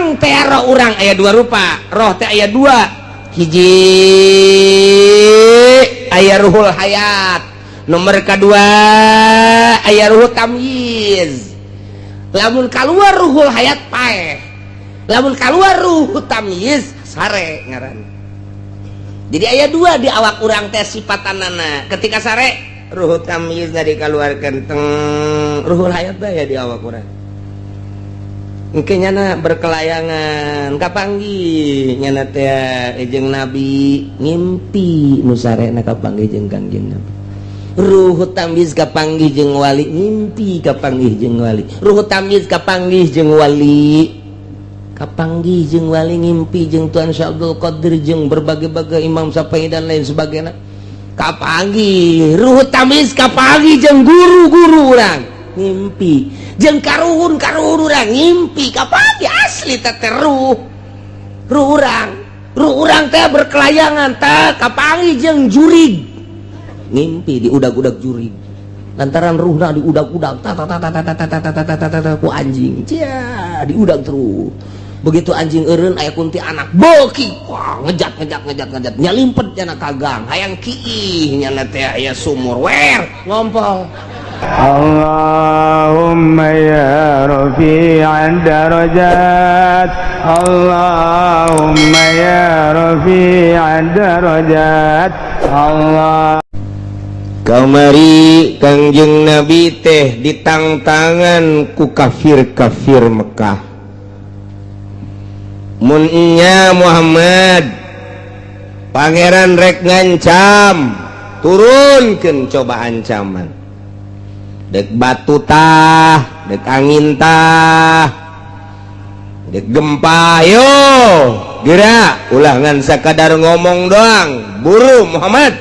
urang teh roh urang aya dua rupa, roh teh aya dua, hiji aya ruhul hayat, nomor kedua aya ruhul tamyiz. Lamun keluar ruhul hayat paeh, lamun keluar ruhul tamyiz sare ngaran. Jadi aya dua di awak urang teh sifatanana. Ketika sare ruhul tamyiz dari keluarkan teng ruhul hayat aya di awak urang. Engke nyana berkelayangan kapanggih nyana teh jeung Nabi ngimpi nu sarena kapanggih jeung Kangjeng Nabi. Ruh tamyiz kapanggih jeung wali ngimpi kapanggih jeung wali. Ruh tamyiz kapanggih jeung wali. Kapanggih jeung wali ngimpi jeung Tuan Syabdul Qadir jeung berbagai-bagai Imam Syafi'i dan lain sebagainya. Kapanggih ruh tamyiz kapanggih jeung guru-guru urang ngimpi jeung karuhun urang ngimpi kapanggih asli teh ruh urang teh berkelayangan teh kapanggih jeung jurig ngimpi di udag-udag jurig lantaran ruhna di udag-udag ku anjing cia di udag terus begitu anjing eureun aya kunti anak beuki wah ngejat nyalimpet cenah kagang hayang kiih nya teh aya sumur wer ngompol. Allahumma ya rafi'ad darajat, Allahumma ya rafi'ad darajat, Allah. Kamari Kangjeng Nabi teh ditangtangan ku kafir-kafir Mekah. Mun nya Muhammad pangeran rek ngancam, turunkeun coba ancaman. Dek batu tah, dek angin tah, dek gempa, yo gerak ulah ngan sakadar ngomong doang, buru Muhammad.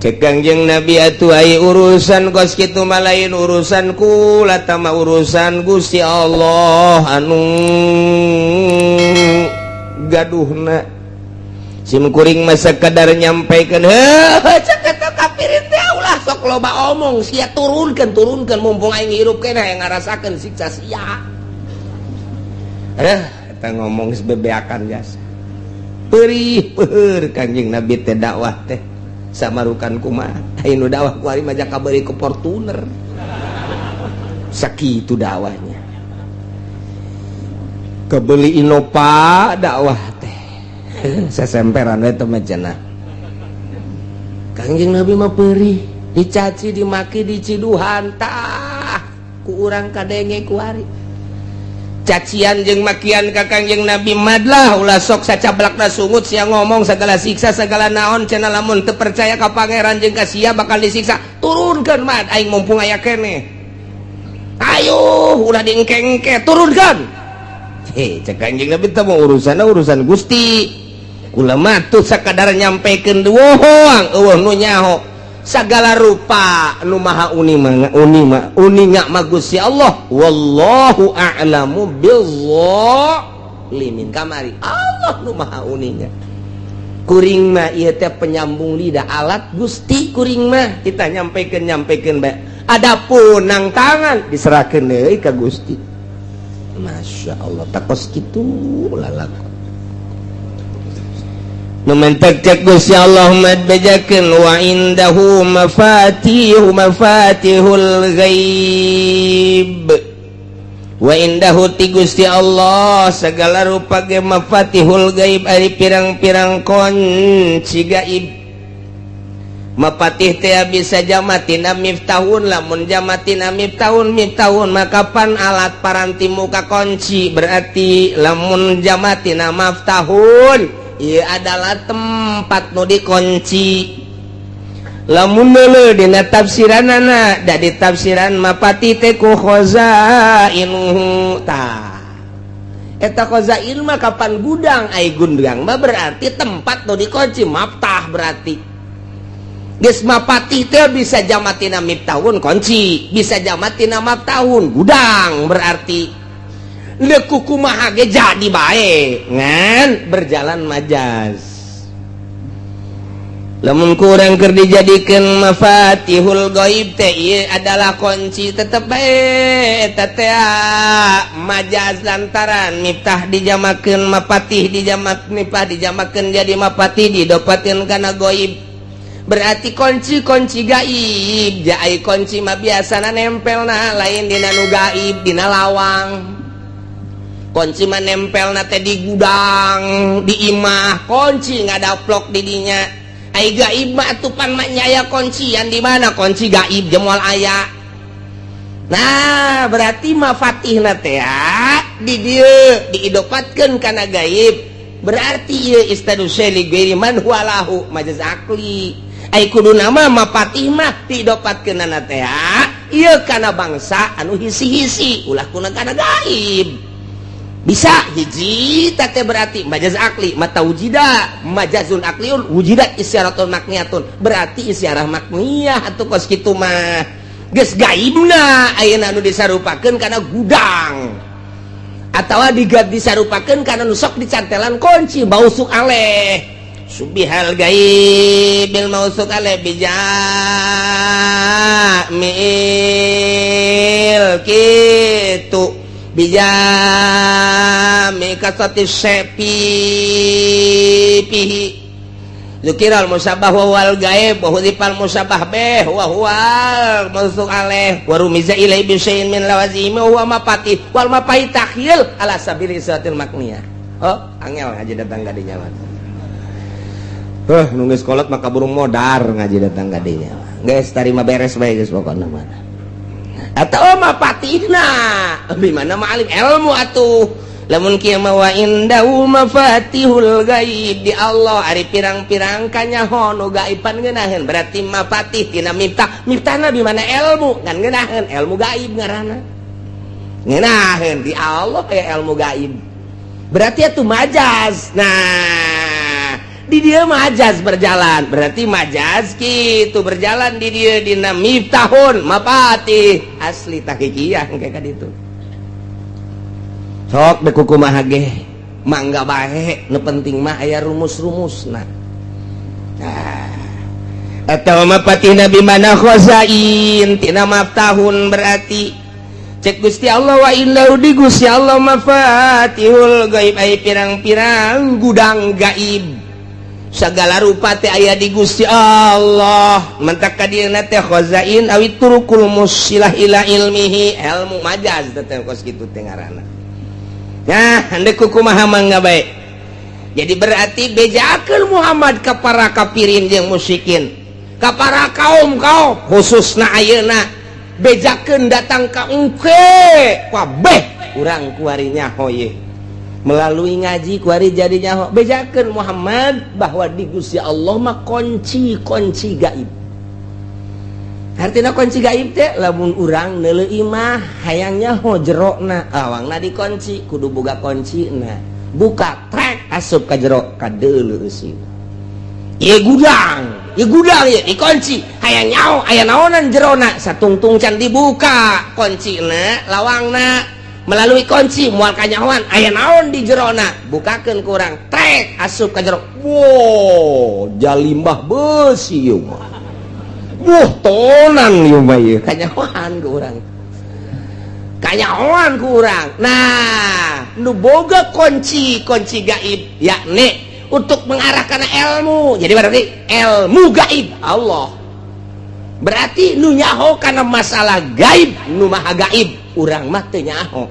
Cek Kangjeng Nabi atuh ai urusan kos kitu mah lain urusanku latama urusan Gusti Allah anu gaduhna. Sim kuring masa kadar nyampaikan cek eta kafirin teh ulah sok loba omong sia turunkeun mumpung aing hirup keneh yang ngarasakeun siksa sia. Eta ngomong geus bebeakan jasa. Perih peur Kangjeng Nabi teh dakwah teh samarukan kumaha. Aya nu dakwah ku ari mah kabari ku Fortuner. Sakitu dakwahnya. Kebeli Innova dakwah teh. Sesemperan we teh cenah. Kangjeng Nabi mah peurih, dicaci dimaki diciduhan tah ku urang kadenge ku ari. Cacian jeung makian ka Kangjeng Nabi madlah ulah sok sacablakna sungut sia ngomong segala siksa segala naon cenah lamun teu percaya ka pangeran jeung ka sia bakal disiksa. Turunkeun mad aing mumpung aya keneh. Ayo ulah diengke-engke turunkeun. Cek Kangjeng Nabi teh mau urusan Gusti. Ulama tuh sakadar nyampaikan doang eueuh nu nyaho sagala rupa nu maha uni nya mah Gusti Allah wallahu a'lamu bizzalimin kamari Allah nu maha uninya kuring mah ieu teh penyambung lidah alat Gusti kuring mah kita nyampaikan bae adapun nang tangan diserahkeun deui ka Gusti. Masya Allah takos kitu lalak numentek cek Gusti Allah mad bejakeun wa indahu mafatihul ghaib wa indahu ti Gusti Allah segala rupa ge mafatihul ghaib ari pirang-pirang kunci gaib. Mafatih teh bisa jamatina miftahun lamun jamatina miftahun maka pan alat paranti muka kunci berarti lamun jamatina maftahun ieu adalah tempat nu dikunci. Lamun neuleuh dina tafsiranana da di tafsiran mapati teh ku khazainuhu tah. Eta khazain mah kapan gudang ai gudang mah berarti tempat nu dikunci maftah berarti. Geus mapati teh bisa jamatina miftahun kunci, bisa jamatina maftahun gudang berarti. Leku kumaha ge jadi bae ngan berjalan majaz. lamun kurang keur dijadikeun mafatihul ghaib teh ieu adalah kunci tetep bae eta teh majaz lantaran miftah dijamakeun mapatih miftah dijamakeun jadi mapatih didopatkeun kana ghaib berarti kunci gaib ja ai kunci mah biasana nempelna lain dina nu gaib dina lawang kunci mah nempelna teh di gudang di imah kunci ngadaplok di dinya ai gaib mah atupan mah nyaya kuncian di mana kunci gaib jemoal aya nah berarti mafatihna teh di dieu diidopatkeun kana gaib berarti ieu istadusy li ghairi man huwalahu majaz akli ai kuduna mah mafatih mah diidopatkeunna teh ieu kana bangsa anu hisi-hisi ulah kuna kana gaib bisa hiji teh berarti majaz akli mata wujida majazun akliun wujidat isyaratun makniyatun berarti isyarah makniyah atuh kos kitu mah geus gaibna ayeuna anu disarupakeun kana gudang atawa disarupakeun kana nu sok dicantelan kunci mausuk aleh subihal gaibil mausuk aleh bijamil kitu bijami kasati sepi pihi zukiral musabah wal gaib wa hudifal musabah beh wa huwal mausuk aleh wa rumiza ilai bisya'in min lawazimi wa mapati wal mapai takhil ala sabili satil makniyah oh angel ngaji datang gadinya mah nunggu sekolah maka burung modar ngaji datang gadinya guys tarima beres bae geus pokona mah atau mafatihna bimana ma'alim ilmu atuh lamun kieu mah wa indahu mafatihul ghaib di Allah ari pirang-pirang kanyaho nu gaiban ngeunaheun berarti mafatih tina miftahna bimana ilmu ngan ngeunaheun ilmu gaib ngaranna ngeunaheun di Allah aya ilmu gaib berarti atuh majaz nah di dia majaz berjalan berarti majaz gitu berjalan di dia dina miftahun mapati asli tahqiqiyah kayak kaditu sok beku kumaha ge mangga bae nu penting mah aya rumus-rumusna nah atawa mapatina bimana khazain tina miftahun berarti cek Gusti Allah wa illahu di Gusti Allah mafatihul ghaib ai pirang-pirang gudang gaib segala rupa teh aya di Gusti Allah mentak ka dieuna teh khazain awi turukul musilah ila ilmihi ilmu majaz teh kos kitu teh ngaranna nah hande kumaha mangga bae jadi berarti bejakeun Muhammad ka para kafirin jeung musyrikin ka para kaum khususna ayeuna bejakeun datang ka engke kabeh urang kuari nyaho ye melalui ngaji kuari jadi nyaho bejakeun Muhammad bahwa di Gusti Allah mah kunci gaib artina kunci gaib teh lamun urang neuleuh mah hayang nyaho jerona awangna dikunci kudu boga kuncina buka trek asup ka jero ka deuleu sih ieu gudang ieu dikunci hayang nyaho aya naonan jerona satungtung can dibuka kuncina lawangna melalui kunci moal kanyahoan aya naon di jerona bukakeun kurang trek asup ka jero wow jalimbah beusi ieu mah tonan ieu mah ieu kanyahoan ku urang nah nu boga kunci gaib yakni untuk mengarah kana ilmu jadi berarti ilmu gaib Allah berarti nu nyaho kana masalah gaib nu maha gaib urang mah teu nyaho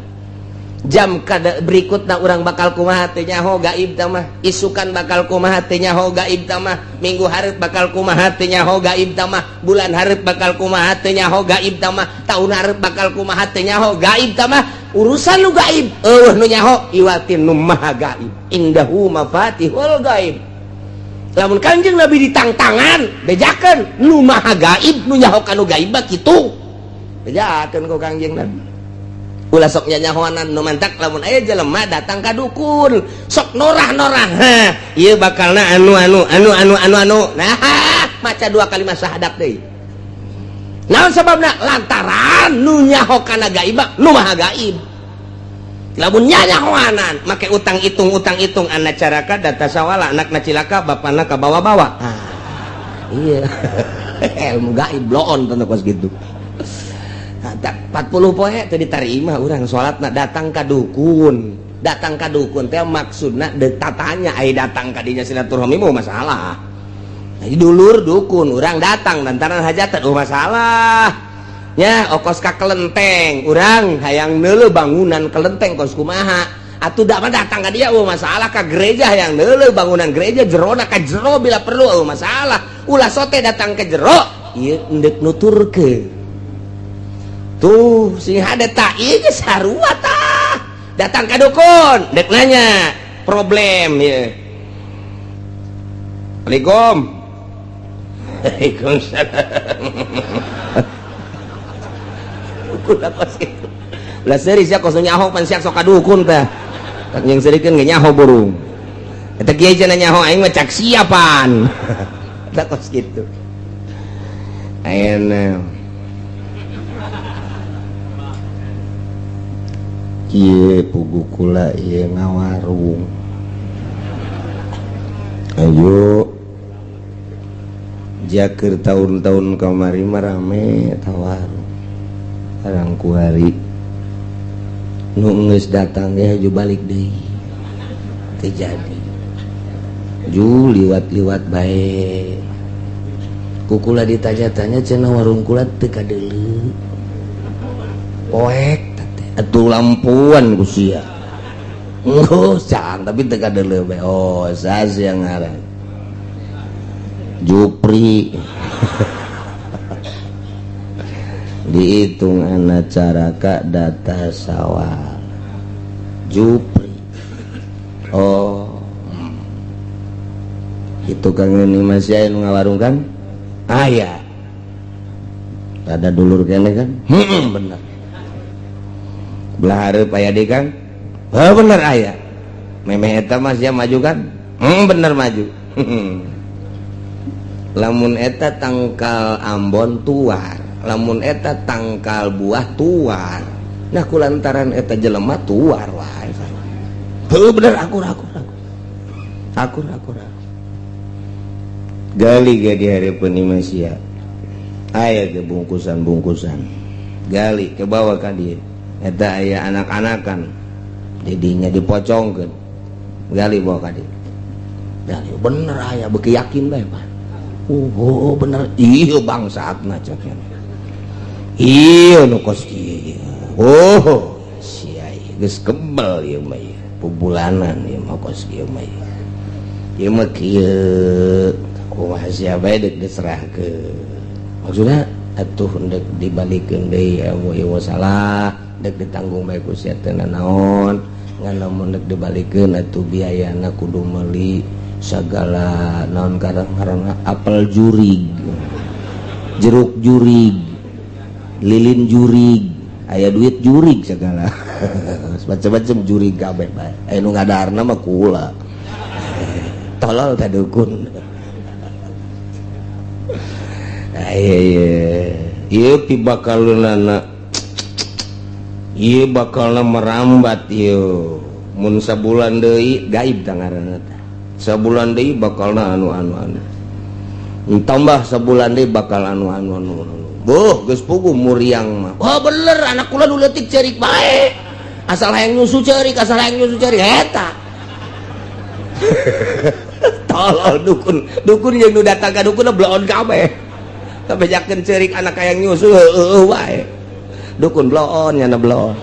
jam kada berikutna urang bakal kumaha teu nyaho gaib tah mah isukan bakal kumaha teu nyaho gaib tah mah minggu hareup bakal kumaha teu nyaho gaib tah mah bulan hareup bakal kumaha teu nyaho gaib tah mah taun hareup bakal kumaha teu nyaho gaib tah mah urusan nu gaib eueuh nu nyaho iwatin nu maha gaib indahu mafatihul gaib lamun Kanjeng Nabi ditangtangan bejakeun nu maha gaib nu nyaho kanu gaib kitu bejakeun ku Kanjeng Nabi ulah sok nyanyahoanan nu mantak lamun aya jelema datang ka dukun sok norah-norah ieu bakalna anu nah maca dua kalimat syahadat deui naon sababna lantaran nu nyaho kana gaib nu maha gaib lamun nyanyahoanan make utang itung anak caraka data sawala anakna cilaka bapana ka bawa-bawa iya ilmu gaib bloon tanda kos gitu. 40 poe teu diterima urang salatna datang ka dukun teh maksudna tatanya ai datang ka dinya silaturahmi mau masalah. Jadi dulur dukun urang datang lantaran hajatan masalah nya okos ka kelenteng urang hayang neuleuh bangunan kelenteng kos kumaha atuh da mah datang ka dia masalah ka gereja hayang neuleuh bangunan gereja jerona ka jero bila perlu masalah ulah sote datang ke jero ieu endek nuturkeun tuh sing hade tak ieu geus sarua tah datang ka dukun dek nanya problem ya. Assalamualaikum. Waalaikumsalam. Dukun apa sih? Ulah seuris ya kos nyaho pan siak sok ka dukun teh. Tak yang serikeun ge nyaho burung. Eta kieu cenah nyaho aing mah cak siapan. Tak kos kitu. Ayeuna ieu pugu kula ieu ngawarung. Ayo jakeur tahun-tahun kamari mah rame tawarung. Arang kuari nu geus datang ge haju balik deui. Teu jadi. Ju liwat-liwat bae. Kukula ditanya-tanya cenah warung kula teu kadeuleu. Poek atuh lampuan ku sia. Oh, can tapi teu kadeuleu bae. Oh, sasa ngaran. Jupri. Dihitung anak caraka data sawal. Jupri. Oh. Itu Kang ini masih aya nu ngawarung kan? Aya. Ada dulur kene kan? Bener. Belah hareup aya deui Kang? Bener aya. Memeh eta mah sia maju kan? Bener maju. Lamun eta tangkal Ambon tuar, lamun eta tangkal buah tuar. Nah kulantaran eta jelema tuar wae. Heuh bener akur. Gali ge di hareupeun imah sia. Aya ge bungkusan-bungkusan. Gali ke bawah ka dieu. Eta aya anak-anakan. Didinya dipocongkeun. Gali bawa ka dieu. Gali bener aya beuki yakin bae, Pak. Oh bener iya bangsatna caknya iya nu kos kieu oh sia geus kebal ieu mah pubulanan ieu mah kos kieu mah ieu mah kieu kumaha sia bae deuk diserahkeun maksudna atuh deuk dibalikeun deui ieu salah deuk ditanggung bae ku sia teu naon ngan lamun deuk dibalikeun atuh biayana kudu meuli segala naon karang apel jurig jeruk jurig lilin jurig aya duit jurig segala macam-macam jurig kabeh bae aya nu ngadarna mah kula tolol ka dukun ieu pibakalunana ieu bakalna merambat ieu mun sabulan deui gaib tangaranna sabulan deui bakalna anu tambah sabulan deui bakal anu boh geus pugu muriang mah oh bener anak kula nu leutik ceurik bae asal hayang nyusu ceurik eta tolol dukun yang nu datang ka dukun bloon kabeh kabejakeun ceurik anak hayang nyusu heueuh wae dukun bloon nya bloon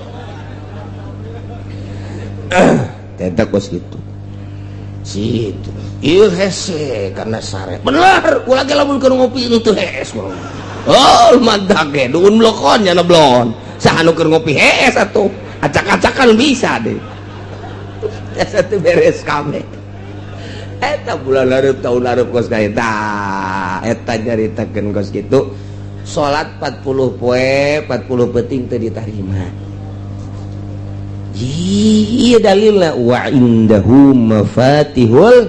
eta kos kitu situ ieu hese karena sare bener ulah ge lamun keur ngopi teu hees oh mantap ge dukun blokon nya blon saha nu keur ngopi hees atuh acak-acakan bisa deh asa teu beres kabeh eta bulan hareup tahun hareup kos ka eta nyaritakeun kos kitu salat 40 poe 40 penting teu ditarima. Iya dalilna wa indahu mafatihul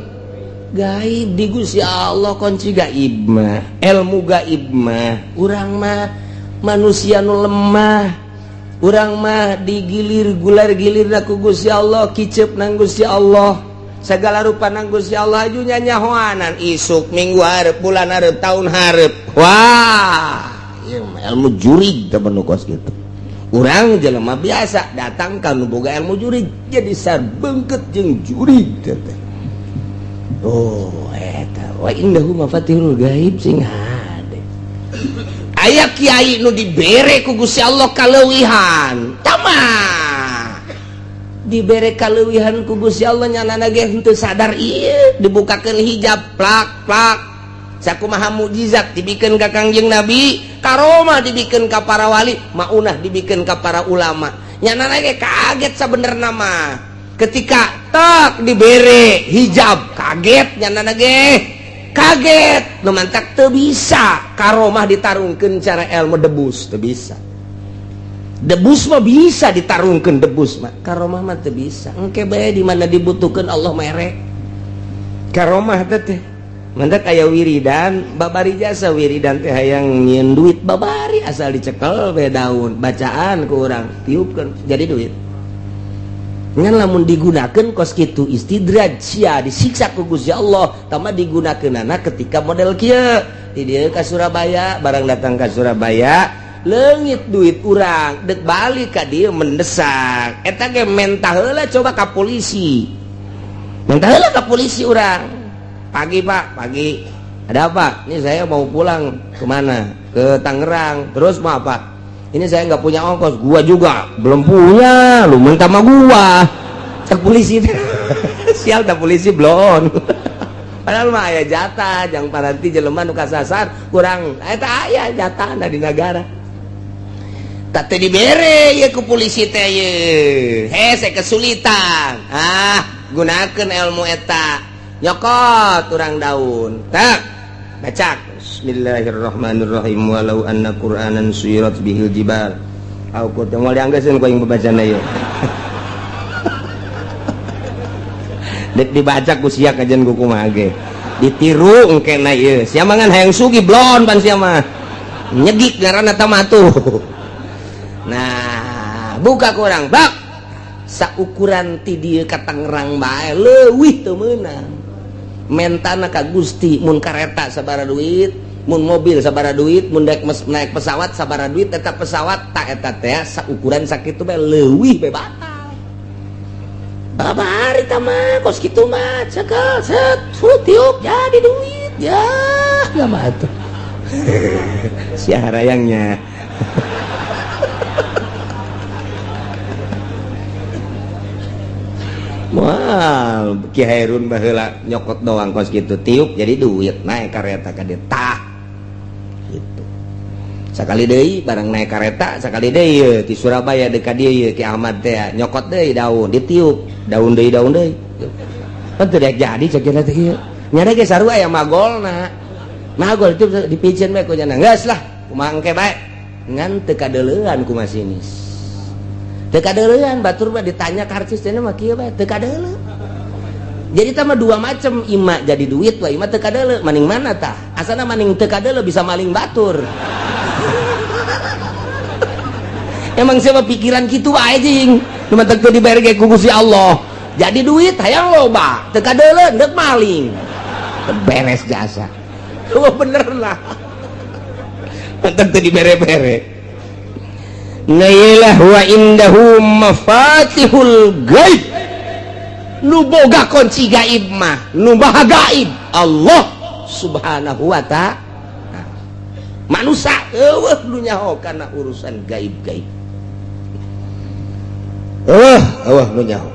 gaib di Gusti Allah kunci gaib mah ilmu gaib mah urang mah manusia nu lemah urang mah digilir gular-gilir ku Gusti Allah kicep nang Gusti Allah segala rupa nang Gusti Allah ajunya nyahoanan isuk minggu hareup bulan hareup tahun hareup. Wah ieu ilmu jurig teh nu kos kitu. Urang jelema biasa datang ka nu boga ilmu jurig jadi sarbeungkeut jeung jurig teh. Oh eta wa indahu mafatihul gaib sing hade. Aya kiai nu dibere ku Gusti Allah kaleuwihan. Tamah. Dibere kaleuwihan ku Gusti Allah nyanana ge henteu sadar ieu dibukakeun hijab plak plak. Sakumaha mukjizat dibikeun ka Kangjeng Nabi, karomah dibikeun ka para wali, maunah dibikeun ka para ulama. Nyanana ge kaget sabenerna mah. Ketika tak dibere hijab kaget nyanana ge kaget lumantak teu bisa karomah ditarungkeun cara ilmu debus teu bisa. Debus mah bisa ditarungkeun debus mah, karomah mah teu bisa. Engke bae di mana dibutuhkeun Allah mere. Karomah teh mandak aya wiridan, babari jasa wiridan teh hayang nyieun duit babari asal dicekel bae daun, bacaan ku urang tiupkeun jadi duit. Ngan lamun digunakeun kos kitu istidraj sia disiksa ku Gusti Allah tama digunakeunana ketika model kieu di dieu ka Surabaya barang datang ka Surabaya leungit duit urang dek balik ka dieu mendesak eta ge mentah heula coba ka polisi mentah heula ka polisi urang pagi Pak pagi ada apa ini saya mau pulang kemana ke Tangerang terus mau apa ini saya nggak punya ongkos, gua juga belum punya, lu minta sama gua. Cek polisi, sial tak polisi belum. Padahal mah aya jatah, jangan paranti jelema nu kasasar kurang, eta aya jatah di negara. Tak teh dibere ye ku polisi teh ye, hese kesulitan. Gunakeun ilmu eta, nyokot urang daun, tak bacak. Bismillahirrahmanirrahim walau anna qur'anan suyirat bihil jibal au kuntu moal dianggeuskeun ku aing babacana ieu dek dibaca ku sia kajian ku kumaha ge ditiru engkena ieu sia mangan hayang sugih blon pan sia mah nyegik ngaranna tamatu. Nah buka kurang bak saukuran ti dieu ka Tangerang bae leuwih teu meunang mentana ka Gusti mun kareta sabaraha duit mun mobil sabaraha duit mun naik pesawat sabaraha duit eta pesawat tak eta teh saukuran sakitu bae leuwih bae batal babari mah kos kitu mah cekel set tiup jadi duit ya mah atuh sia harayangnya wah Ki Hairun baheula nyokot doang kos kitu tiup jadi duit naik kareta ka dieu tah gitu. Sakali deui barang naik kareta sakali deui ti Surabaya deuk ka dieu Ki Ahmad teh nyokot deui daun ditiup daun deui kan teu daek jadi ceuk teh ieu nya ge sarua aya magolna magol itu dipicieun bae ku cenah geus lah kumaha engke bae ngan teu kadeuleuan ku masinis teu kadeuleuan batur mah ditanya ka artis teh mah kieu bae teu kadeuleu. Jadi tama dua macam ima jadi duit wa ima teu kadeuleu maning mana tah asana maning teu kadeuleu bisa maling batur. Emang siapa pikiran kitu wae jeung nu mah teu dibere ge ku Gusti Allah. Jadi duit hayang loba teu kadeuleu deuk maling. Beres jasa. Oh bener lah. Mantep teu dibere-bere. Nailah wa indahu mafatihul gaib nu boga kunci gaib mah nu maha gaib Allah subhanahu wa ta'ala manusia eueuh nu nyaho kana urusan gaib-gaib eueuh nu nyaho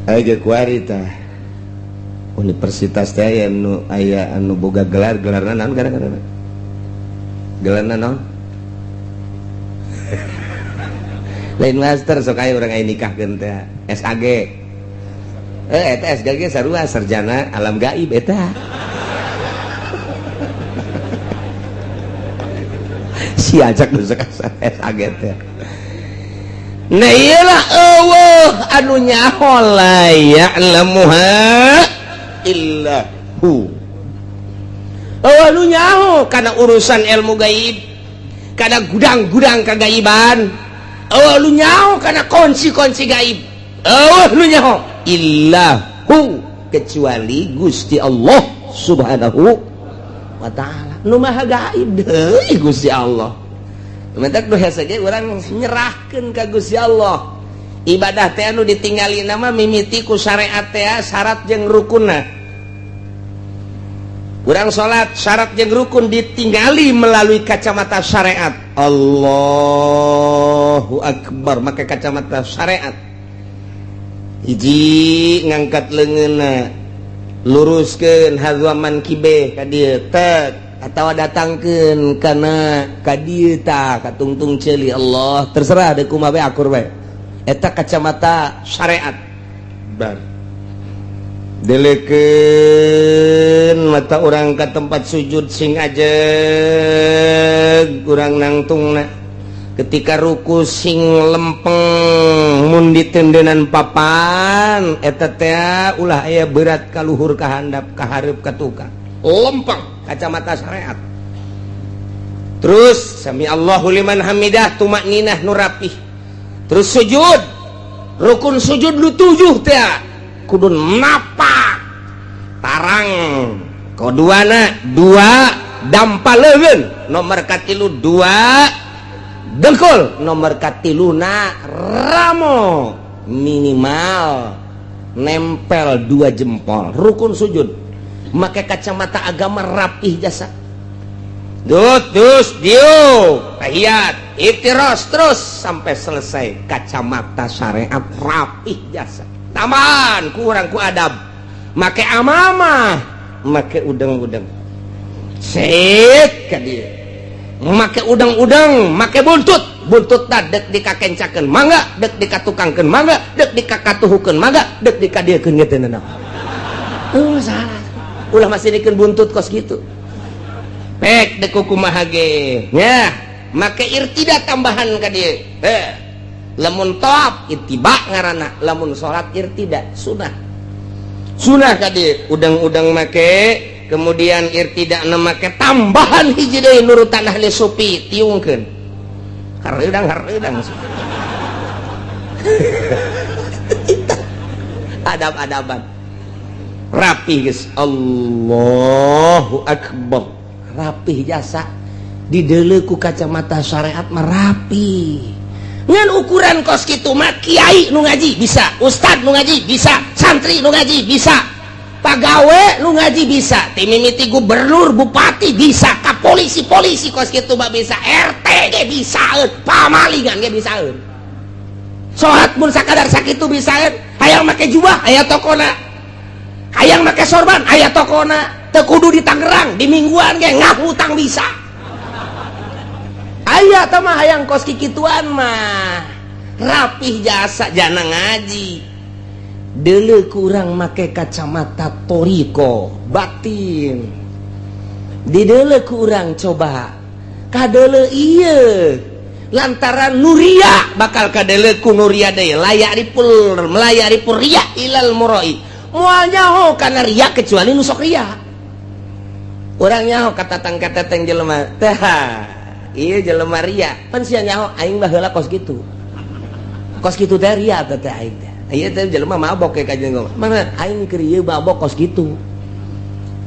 aya kuari tah universitas teh aya anu boga gelarna naon gara-gara gelarna naon lain master sok aya urang aya nikahkeun teh SAG eta SAG sarua sarjana alam gaib eta si ajak nu SAG teh nah iyalah eueuh anu nyaho la ya'lamuha illahu anu nyaho karena urusan ilmu gaib karena gudang-gudang kegaiban anu nyaho karena kunci-kunci gaib nu nyaho illahu kecuali Gusti Allah subhanahu wa ta'ala nu maha gaib deui Gusti Allah. Mentak doa saja orang nyerahkeun ka Gusti Allah. Ibadah teh anu ditinggali nama mimiti ku syariat teh syarat jeung rukunna. Urang salat syarat jeung rukun ditinggali melalui kacamata syariat. Allahu akbar make kacamata syariat. Hiji ngangkat leungeunna, luruskeun hadwaman kibeh ka dieu tek atawa datangkeun kana ka dieu tah ka tungtung ceuli Allah terserah deuk kumaha bae akur bae. Eta kacamata syariat. Bar delekeun mata urang ka tempat sujud sing ajeg urang nangtungna ketika ruku sing lempeng mun ditendeunan papan eta teh ulah aya berat ka luhur ka handap ka hareup ka tukang lempeng kacamata syariat. Terus sami Allahu liman hamidah tumakninah nu rapih. Terus sujud rukun sujud lu 7 teh kudu napak tarang koduana 2 dampaleun nomor katilu 2 dengkul nomor katiluna ramo minimal nempel 2 jempol rukun sujud make kacamata agama rapih jasa dus diu tahiyat iftiros terus sampai selesai kacamata syariat rapih jasa taman kurang ku adab make amamah make udeng-udeng set ka dieu make udeng-udeng make buntut tak dek dikakencakeun mangga dek dikatukangkeun mangga dek dikakatuhukeun mangga dek dikadiekeun geus teu naon salah ulah masih dikeun buntut kos gitu pek dek kumaha ge nya make irtida tambahan ka dieu lamun toab ittiba ngaranna lamun salat irtida sunah ka dieu udang-udang make kemudian irtida na make tambahan hiji deui nurutan ahli sufi tiungkeun hareudang adab-adaban rapih geus Allahu akbar rapih jasa dideuleu ku kacamata syariat mah rapih ngan ukuran kos kitu mah kiai nu ngaji bisa ustad nu ngaji bisa santri nu ngaji bisa pagawe nu ngaji bisa ti mimiti gubernur bupati bisa ka polisi kos kitu mah bisa RT ge bisa pamalingan ge bisa salat mun sakadar sakitu bisa hayang make jubah aya tokona hayang make sorban aya tokona teu kudu di Tangerang di mingguan ge ngahutang bisa aya tah mah hayang kos kikituan mah rapih jasa jana ngaji deuleu kurang make kacamata toriko batin dideuleu kurang coba kadeuleu ieu lantaran nuria bakal kadeuleu ku nuria deui melayari pur ria ilal murai moal nyaho kana ria kecuali nu sok ria urang nyaho katatang jelema teh iya jelema ria pan sia nyaho aing mah heula kos kitu teh ria teh aing teh ieu teh jelema mabok ke kajen ngomong mana aing keur ieu mabok kos kitu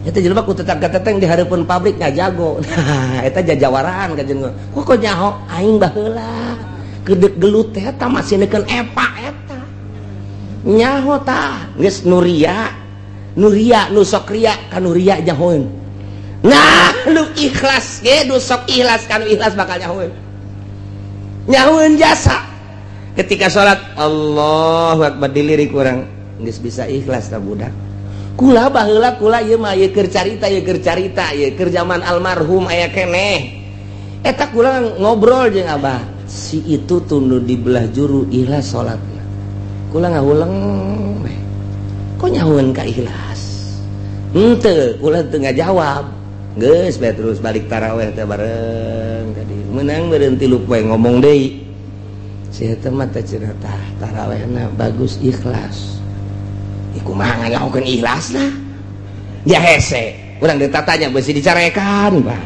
eta jelema ku tetang-tetang di hareupeun pabrik ngajago nah eta jajawaran kajen ngomong kok nyaho aing mah heula kedek gelut teh eta masih neukeun epa eta nyaho tah geus nuria nu sok ria ka nuria nyahoeun nah lu ikhlas ge nu sok ikhlas kan ikhlas bakal nyahoeun jasa ketika salat Allahu akbar dilirik urang geus bisa ikhlas ta budak kula baheula kula ieu mah ieu keur carita ieu keur zaman almarhum aya keneh eta kula ngobrol jeung abah si itu tunu di belah juru ikhlas salatna kula ngahuleng kok nyahoeun ka ikhlas henteu kula teu ngajawab geus bae terus balik tarawih teh bareng tadi meunang beureun 3 poe ngomong deui si eta mah teh cenah tah tarawihna bagus ikhlas ieu kumaha nganyahokeun ikhlasna ya hese urang ditatanya beusi dicarekan bah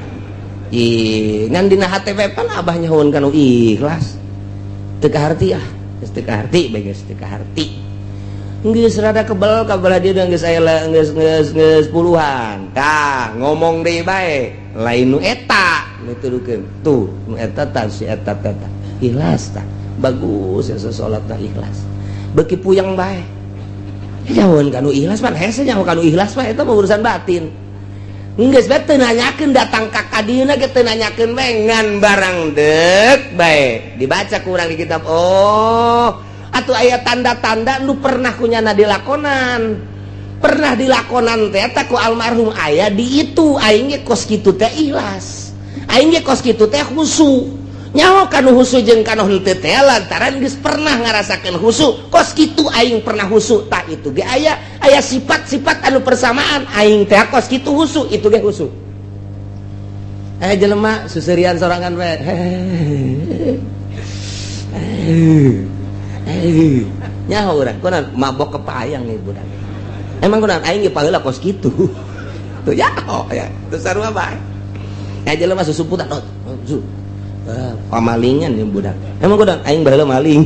ngan dina HTV pan abah nyahoeun kanu ikhlas teu kaharti ah geus teu kaharti bae geus teu kaharti geus rada kebal kabelah dia geus aya geus puluhan tah ngomong deui bae lain nu eta dituduhkeun tuh nu eta tah si eta ikhlas tah bagus ya salatna ikhlas beuki puyeng bae jauhan kanu ikhlas pan hese nyaho kanu ikhlas mah eta mah urusan batin geus bae teu nanyakeun datang ka kadieuna ge teu nanyakeun bae ngan barang deuk bae dibaca ku urang di kitab oh atuh aya tanda-tanda nu pernah kunyana dilakonan teh eta ku almarhum aya di itu aing ge kos kitu teh ikhlas aing ge kos kitu teh khusyuk nyaho kanu khusyuk jeung kanu henteu teh lantaran geus pernah ngarasakeun khusyuk kos kitu aing pernah khusyuk tah itu ge aya sifat-sifat anu persamaan aing teh kos kitu khusyuk itu ge khusyuk aya jelema suserian sorangan we nyaho urang kunaon mabok kepayang nih budak emang kunaon aing ge paheula kos kitu tuh nyaho ya teu sarua bae aya jelema susuputan pamalingan ya budak emang kunaon aing baheula maling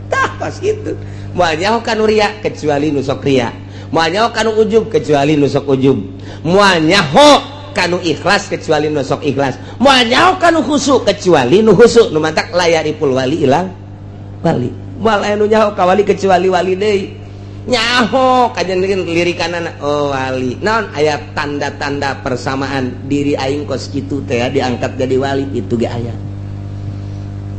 tah pas gitu moal nyaho kanu ria kecuali nu sok ria moal nyaho kanu ujub kecuali nu sok ujub moal nyaho kanu ikhlas kecuali nu sok ikhlas moal nyaho kanu khusyuk kecuali nu khusyuk nu mantak layaripul wali ilang wali moal aya nu nyaho ka wali kecuali wali deui nyaho kajian lirikanana oh wali naon aya tanda-tanda persamaan diri aing kos kitu teh diangkat jadi wali itu ge aya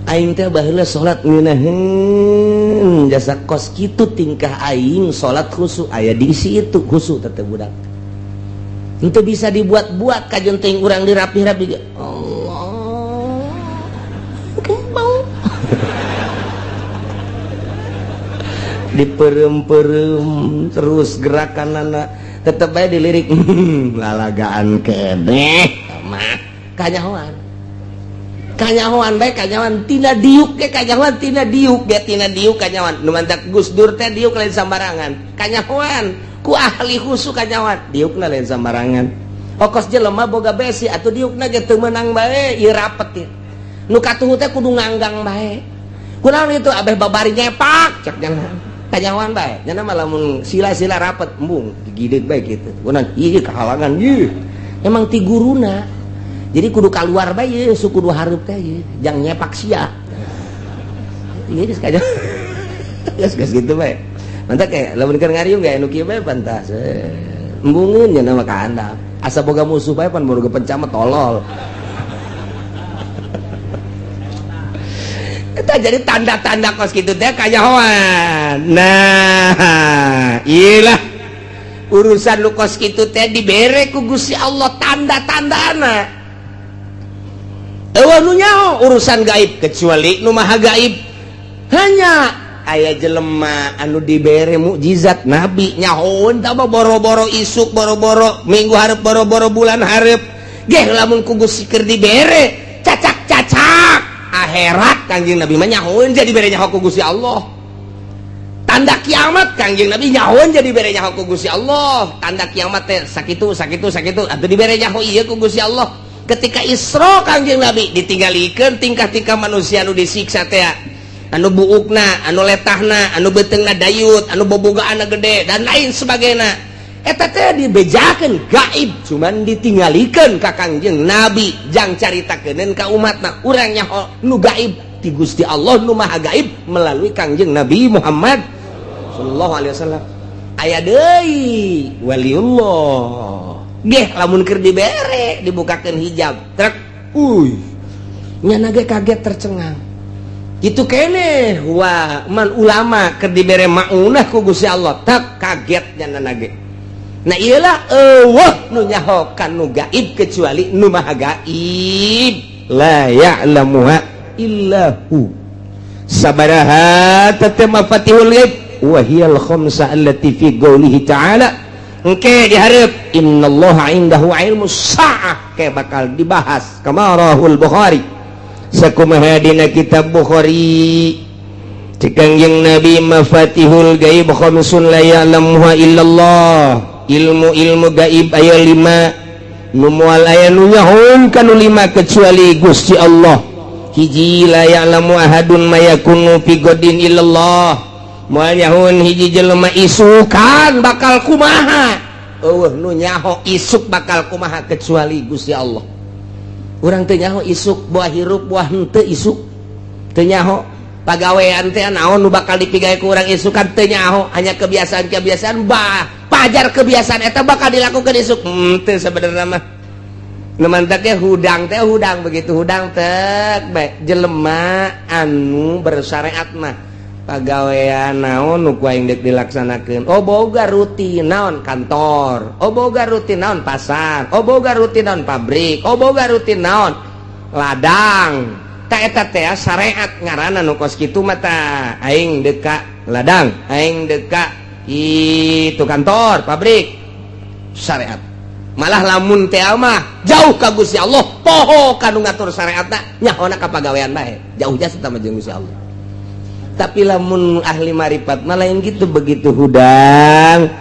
aing teh baheula salat ngeunaheun jasa kos kitu tingkah aing salat khusyuk aya di situ khusyuk teh budak henteu bisa dibuat-buat kajian teuing urang dirapih-rapih ge Allah kembang diperem-perem terus gerakan anak tetep aja dilirik lalagaan keneh mah kanyahoan baik kanyahoan tina diuk ge kanyahoan tina diuk kanyahoan nu mantak Gus Dur teh diuk lain sambarangan kanyahoan ku ahli khusyuk kanyahoan diukna lain sambarangan okos jelema boga besi atuh diukna ge teu meunang bae ieu rapet ieu nu katuhu teh kudu nganggang bae kunaon itu abeh babari nyepak cek jangan kanyawan bae nya mah lamun sila-sila rapet embung digideg bae kitu kunaon ieu kehalangan ieu emang ti guruna jadi kudu kaluar bae ieu kudu hareup teh ieu jang nyepak sia ieu geus kaja geus kitu bae mantap kayak lamun keur ngariung ge anu kieu bae pantas embungeun nya mah ka handap asa boga musuh bae pan boga pencama tolol itu jadi tanda-tanda kos gitu teh kanyahoan nah iyalah urusan lu kos gitu teh dibere ku Gusti Allah tanda-tandana eueuh nu nyaho urusan gaib kecuali nu maha gaib hanya aya jelema anu dibere mukjizat nabi nyahoon tah boro-boro isuk boro-boro minggu hareup boro-boro bulan hareup geh lamun ku Gusti keur dibere cacak-cacak akhirat Kangjeng Nabi mah nyahoeun jadi bere nyaho ku Gusti Allah tanda kiamat Kangjeng Nabi nyahoeun jadi bere nyaho ku Gusti Allah tanda kiamat teh sakitu atuh dibere nyaho ieu ku Gusti Allah ketika Isra Kangjeng Nabi ditinggalikeun tingkah-tingkah manusia anu disiksa teh anu buukna anu letahna anu beteungna dayut anu bobogaana gede dan lain sebagainya eta teh dibejakeun gaib cuman ditinggalikeun ka Kangjeng Nabi jang caritakeun ka umatna urang nyaho nu gaib ti Gusti Allah nu maha gaib melalui Kangjeng Nabi Muhammad sallallahu alaihi wasallam aya deui waliullah geh lamun keur dibere dibukakeun hijab trek nya ge kaget tercengang gitu kene wah man ulama keur dibere maunah ku Gusti Allah tak kaget nya ge nah iyalah nu nyaho kanu gaib kecuali nu maha gaib la ya'lamuha illahu sabaraha tatama fatihul ghaib wa hiyal khamsa allati fi qoulihi ta'ala engke dihareup innallaha indahu ilmus sa'ah ke bakal dibahas kama rahul Bukhari sakumaha dina kitab Bukhari Kangjeng Nabi mafatihul ghaib khamsun la ya'lamuha illallah ilmu gaib aya 5 nu moal aya nu nyahoeun kanu 5 kecuali Gusti Allah hiji la ya'lamu ahadun ma yakunu fi godin illallah moal nyahun hiji jelema isukan bakal kumaha nu nyaho isuk bakal kumaha kecuali Gusti Allah. Urang teu nyaho isuk buah hirup buah henteu isuk teu nyaho pagawean teh naon nu bakal dipigawe ku urang isukan teu nyaho hanya kebiasaan pajar kebiasaan eta bakal dilakukan isuk teu sabenerna mah nemantak ge hudang teh hudang begitu hudang teh jelema anu bersyariat mah pagawean naon nu ku aing deuk dilaksanakeun boga rutin naon kantor boga rutin naon pasar boga rutin naon pabrik boga rutin naon ladang ta eta teh syariat ngaranna nu kos kitu mah tah aing deuk ka ladang aing deuk ka itu kantor pabrik syariat malah lamun teh mah jauh ka Gusti Allah poho kanu ngatur syariatna nyahona ka pagawean bae jauh jasa sama jeung Gusti Allah. Tapi lamun ahli marifat malah yang gitu begitu hudang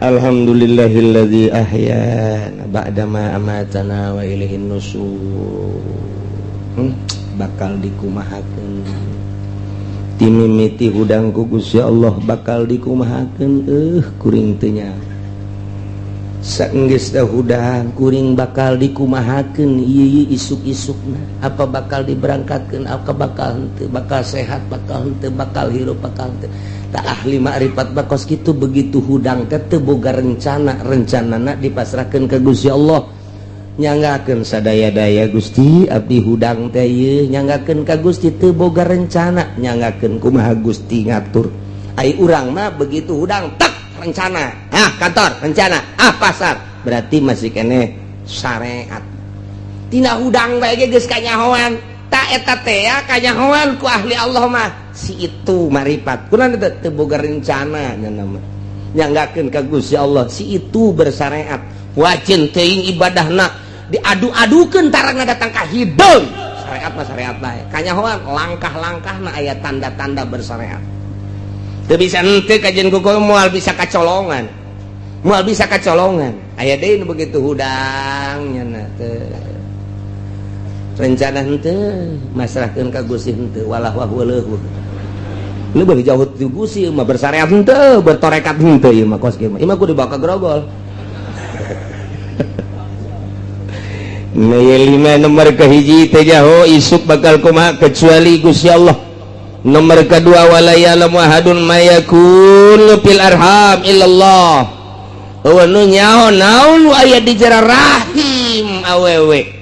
alhamdulillahilladzi ahyana ba'dama amatana wa ilaihin nusyur bakal dikumahakeun timimiti hudang ku Gusti Allah bakal dikumahakeun kuring teu nya saenggeus da hudang kuring bakal dikumahakeun ieu isuk-isukna apa bakal diberangkatkeun apa bakal henteu bakal sehat bakal henteu bakal hirup bakal henteu tak ahli makrifat bakos kitu begitu hudang teh teu boga rencanana dipasrahkeun ka Gusti Allah nyanggakeun sadaya-daya Gusti abdi hudang teh ieu nyanggakeun ka Gusti teu boga rencana nyanggakeun kumaha Gusti ngatur ai urang mah begitu hudang tak rencana kantor rencana pasar berarti masih kene syariat tina hudang bae ge geus kanyahoan ta eta teh ya kanyahoan ku ahli Allah mah si itu marifat kunaon teu boga rencana nama nyanggakeun ka Gusti Allah si itu bersyariat wajin teuing ibadahna diadu-adukeun tarang datang ka hideung syariat mah syariat bae kanyahoan langkah-langkahna aya tanda-tanda bersyariat. Teu bisa henteu kajian kuku moal bisa kacolongan aya deui nu begitu hudang nyana teu rencana henteu masrahkeun ka Gusti henteu walah wahuleuh leuwih jauh ti Gusti mah bersyariat henteu bertorekat henteu ieu mah kos kieu mah kudu dibawa ka grogol. Lima nomor kahiji teh jaho isuk bakal kumaha kecuali Gusti Allah. Nomor kedua wala ya'lamu ahadun ma yakunu fil arham illallah. Nu nyaho naon aya di jero rahim awewe.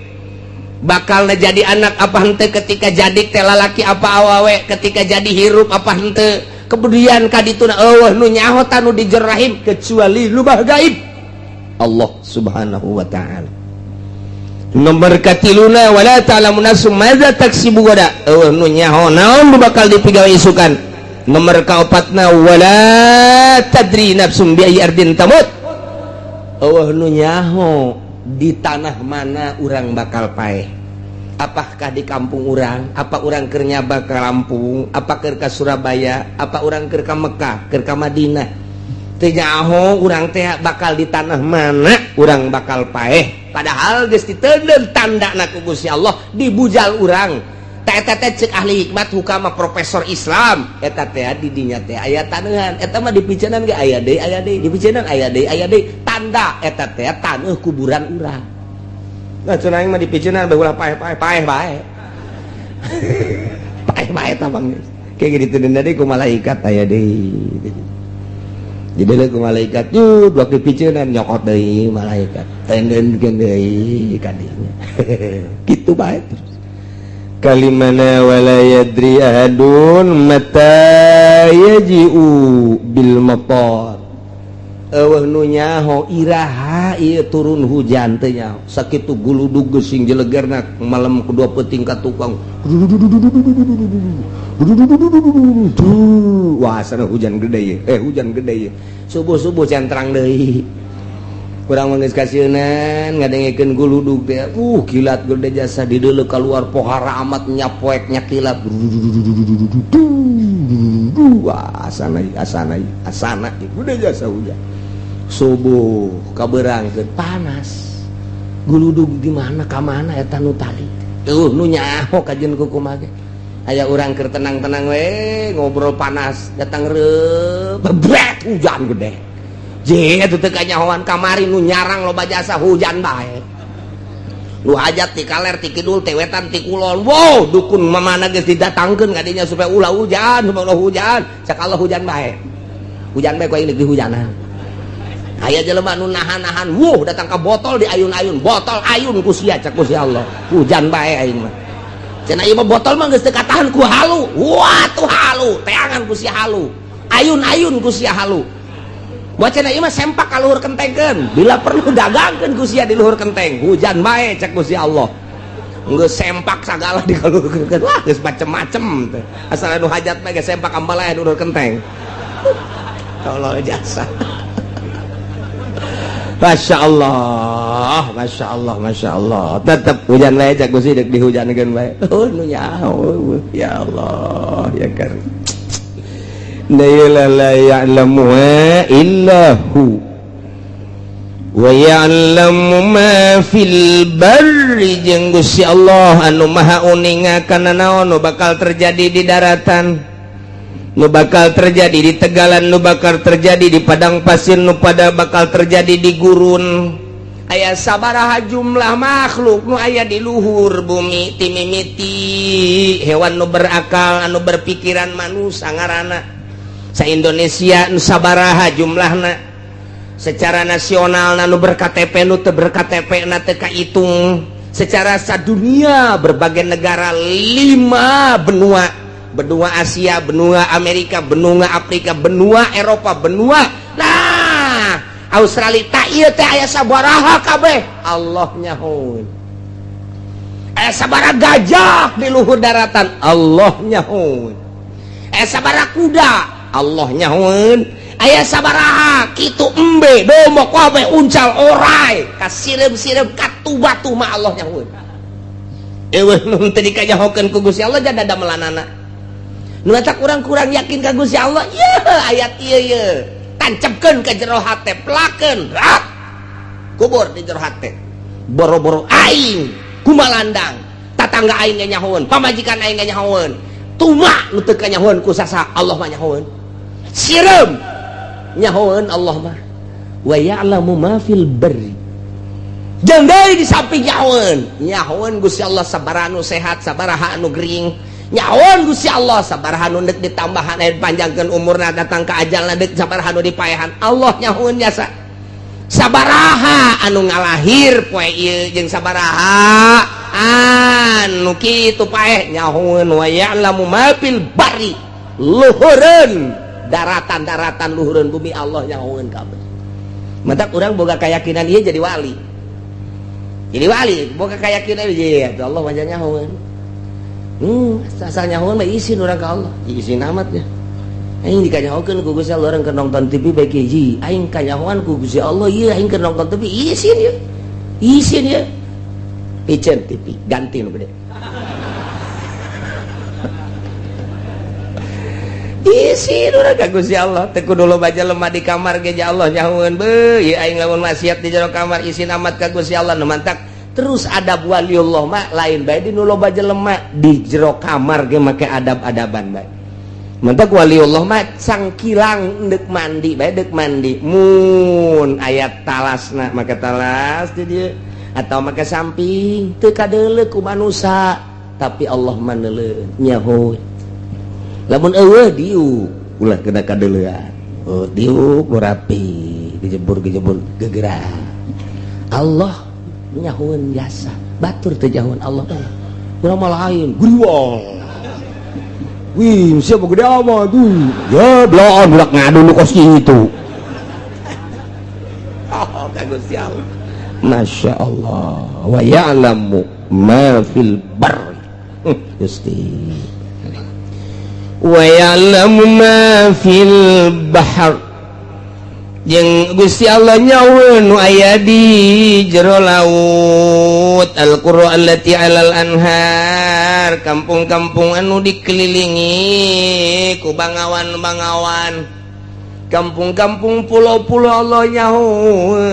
Bakalna jadi anak apa henteu ketika jadi teh lalaki apa awewe ketika jadi hirup apa henteu. Kemudian kadituna nu nyaho tanu di jero rahim kecuali lubah gaib Allah Subhanahu wa taala. Nomor katiluna wala ta'lamu nafsum madza taksibu gada nu nyaho naon bakal dipigawe isukan. Nomor kaopatna wala tadri nafsum bi ayyi ardin tamut nu nyaho di tanah mana urang bakal paeh apakah di kampung urang apa urang keur nyaba ka Lampung apa keur ka Surabaya apa urang keur ka Mekah keur ka Madinah teu nyaho urang teh bakal di tanah mana urang bakal paeh padahal geus diteuleun tandana ku Gusti Allah di bujal urang ta eta teh ceuk ahli hikmat hukama profesor Islam eta teh di dinya teh aya taneuhan eta mah dipiceunan ge aya deui dipiceunan aya deui tanda eta teh taneuh kuburan urang nah cenah mah dipiceunan bae ulah paeh bae paeh bae tah bang kayak gitu deui ku malaikat aya deui jadi ku malaikat yud waktu piceunan nyokot deui malaikat tendeunkeun deui ka dinya kitu bae terus kalimana wala yadri ahadun mata yaji'u bil matar nu nyaho iraha ieu turun hujan teh nyaho sakitu guludug geusing jelegerna malam kedua peuting ka tukang wah sana hujan gede ye subuh-subuh cantrang deui kurang manggeus kasieunnan ngadengekeun guludug teh kilat gede jasa di deuleu keluar pohara amat nyapoek nyakilat wah asana gede jasa hujan subuh kabeurangkeun panas guludug di mana ka mana eta nu tali nu nyaho kajen kumaha ge aya urang keur tenang-tenang we ngobrol panas datang bebret hujan gede je atuh teu kanyahoan kamari nu nyarang loba jasa hujan bae lu hajat ti kaler ti kidul ti wetan ti kulon wow dukun mamana geus didatangkeun ka dinya supaya ulah hujan sakala hujan bae ku aing di hujanan aya jelema nu nahan-nahan datang ka botol di ayun-ayun botol ayun ku sia cak ku si Allah hujan bae aing mah cenah ieu mah botol mah geus teu katahan ku halu wah tuh halu teangan ku sia halu ayun-ayun ku sia halu buat cenah ieu mah sempak ka luhur kentengkeun bila perlu dagangkeun ku sia di luhur kenteng hujan bae cak ku si Allah geus sempak sagala di kaluhurkeun wah geus macem-macem teh asal anu hajat mah geus sempak ambalae di luhur kenteng Allah jasa Masya Allah, Masya Allah, Masya Allah. Tetap hujan bae cak kusi dek dihujankeun bae. Oh nu nyaho, ya Allah, ya karim. La ya'lamu illahu wa ya'lamu ma fil barri jeung Gusti Allah anu maha uningakeun naon nu bakal terjadi di daratan. Nu bakal terjadi di tegalan, nu bakal terjadi di padang pasir, nu pada bakal terjadi di gurun. Aya sabaraha jumlah makhluk nu aya di luhur bumi ti mimiti hewan nu berakal anu berpikiran manusia ngaranna sa Indonesia nu sabaraha jumlahna secara nasional nu berKTP nu teu berKTP na teu kahitung secara sadunia berbagai negara 5 benua Asia, benua Amerika, benua Afrika, benua Eropa, benua nah Australia tak ieu teh aya sabaraha kabeh Allah nyahoeun aya sabaraha gajah di luhur daratan Allah nyahoeun aya sabaraha kuda Allah nyahoeun aya sabaraha kitu embe domba kabeh uncal orai kasirem-sirem katu-batu mah Allah nyahoeun eueuh nu teu dikanyahokeun ku Gusti Allah jada damelanana nu eta kurang-kurang yakin ka Gusti Allah ieu ayat ieu ye tancepkeun ka jero hate plakeun rat kubur di jero hate boro-boro aing kumalandang tatangga aing nyahoeun pamajikan aing nyahoeun tumak nu teu kanyahoeun ku sasa Allah mah nyahoeun sirem nyahoeun Allah mah wa ya'lamu ma fil barri jeung deui di samping nyahoeun Gusti Allah sabaraha nu sehat sabaraha anu gering nyahoeun Gusti Allah sabaraha nu deuk ditambahan aya panjangkeun umurna datang ka ajalna deuk sabaraha nu dipaehan Allah nyahoeun jasa sabaraha anu ngalahir poe ieu jeung sabaraha anu kitu paeh nyahoeun wa ya'lamu ma fil barri luhureun daratan-daratan luhureun bumi Allah nyahoeun kabeh mantap urang boga keyakinan ieu jadi wali boga keyakinan ieu Allah mah nyahoeun asal nyahoeun mah isin urang ka Allah isin amatnya aing dikanyahokeun ku Gusti Allah urang keur nonton TV bae hiji aing kanyahoan ku Gusti Allah ieu aing keur nonton TV isin ye picen TV ganti nu gede isin urang ka Gusti Allah teu kudu loba lemah di kamar ge Allah nyahoeun beuh ieu aing lamun maksiat di jero kamar isin amat ka Gusti Allah nu mantak terus adab waliullah mah lain bae di nu loba jelema di jero kamar ge make adab-adaban bae mantap waliullah mah sangkilang deuk mandi bae deuk mandi mun aya talasna make talas di dieu atawa make samping teu kadeuleuh ku manusia tapi Allah mah neuleuh nyahoeun lamun eueuh diuk ulah kena kadeuleuan oh diuk nu rapi dijebur gegera Allah nyahoeun jasa batur teh nyahoeun Allah urang mah lain griwol wih siapa gede ama tuh ya belaan budak ngadu nu kos kitu oh ka Gusti Allah Masya Allah wa ya'lamu ma fil barri Gusti wa ya'lamu ma fil bahr jeung Gusti Allah nyahoeun nu aya di jero laut al-qura allati 'alal anhar kampung-kampung anu dikelilingi ku bangawan-bangawan kampung-kampung pulau-pulau Allah nyahoun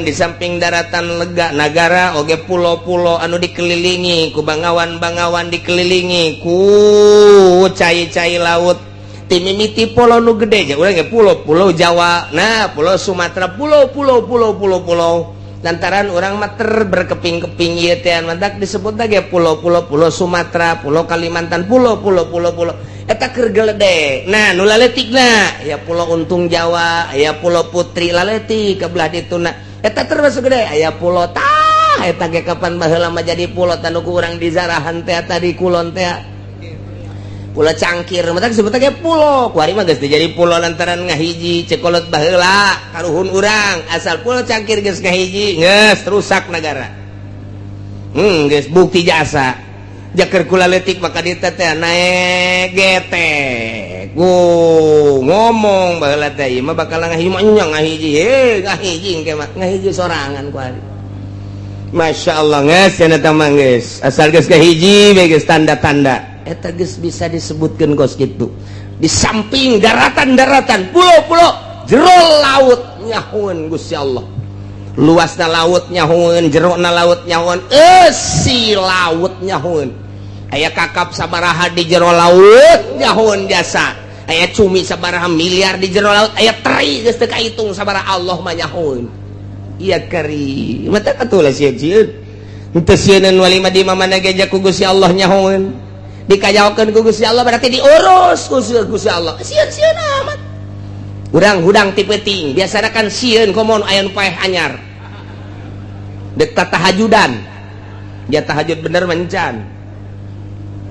di samping daratan lega nagara oge pulau-pulau anu dikelilingi ku bangawan-bangawan dikelilingi ku cai-cai laut timimiti pulau nu gede aja urang ge pulau Jawa nah pulau Sumatera pulau lantaran orang mater berkeping-keping ieu teh mantak disebut ge pulau Sumatera pulau Kalimantan pulau eta keur geledek nah nu laletikna ya pulau Untung Jawa aya pulau Putri laletik kebelah dituna eta termasuk gede aya pulau tah eta ge kapan baheula mah jadi pulau tanu ku urang dizarahan teh tadi kulon teh Pulau Cangkir mata disebut ge pulau kuari mah geus jadi pulau lantaran ngahiji cekolot baheula karuhun urang asal Pulau Cangkir geus ngahiji geus rusak negara geus bukti jasa jaker kula letik maka ditu teh naek gete ngomong baheula teh ieu mah bakal ngahiji mah nya ngahiji ngahiji engke mah ngahiji sorangan kuari Masya Allah geus cenah teh mah geus asal geus ngahiji we geus tanda-tanda eta geus bisa disebutkeun kos kitu di samping daratan-daratan pulau-pulau jero laut nyahoun Gusti Allah luasna laut nyahoun jerona laut nyahoun eusi laut nyahoun aya kakap sabaraha di jero laut nyahoun jasa aya cumi sabaraha miliar di jero laut aya teri geus teu kahitung sabaraha Allah mah nyahoun ieu kari mata katulah sieun henteu sieun wali mah di mamana geja ku Gusti Allah nyahoun dikajawakan ku Gusti Allah berarti diurus ku Gusti Allah sieun amat urang hudang ti peuting biasana kan sieun komo aya nu paeh anyar dek tahajudan dia tahajud bener mencan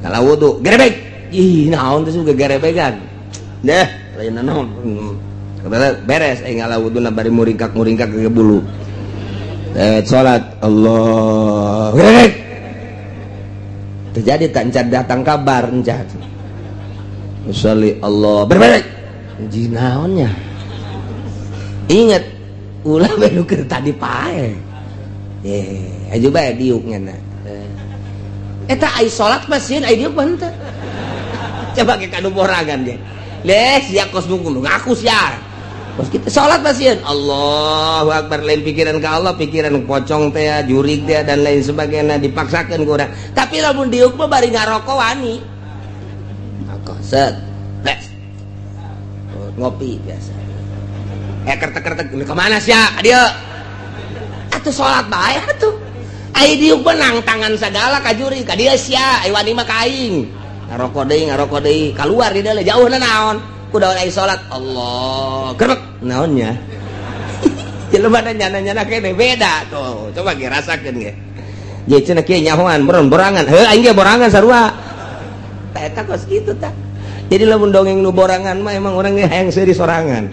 kalau wudu gerebek ih naon teh suga gerebegan deh lain naon beres ngala wuduna bari muringkak ke bulu salat Allah gerebek terjadi tak datang kabar encat Usali Allah berbalik jinaonnya ingat ulah baru keur tadi pae aju bae diuknya na eta ai salat mah sieun ai diuk mah henteu coba ke kanu borangan ge les ya kos nunggu ngaku sia kos kita salat mah sieun Allahu akbar lain pikiran ka Allah pikiran pocong teh jurig teh dan lain sebagainya dipaksakeun ku urang tapi lamun diuk mah bari ngaroko wani rokok set les ngopi biasa kertek-kertek ke mana sia dia atuh salat bae atuh ai diuk benang tangan segala ka juri ka dia sia ai wani mah ka aing ngaroko deui keluar di dalam jauhna naon kuda ai salat Allah gerbek naonnya jelema nyana-nyana kene beda tuh coba ge rasakeun ge ye cenah kieu nyahoan borangan heuh aing ge borangan sarua eta kos kitu tah jadi lamun dongeng nu borangan mah emang urang ge hayang seuri sorangan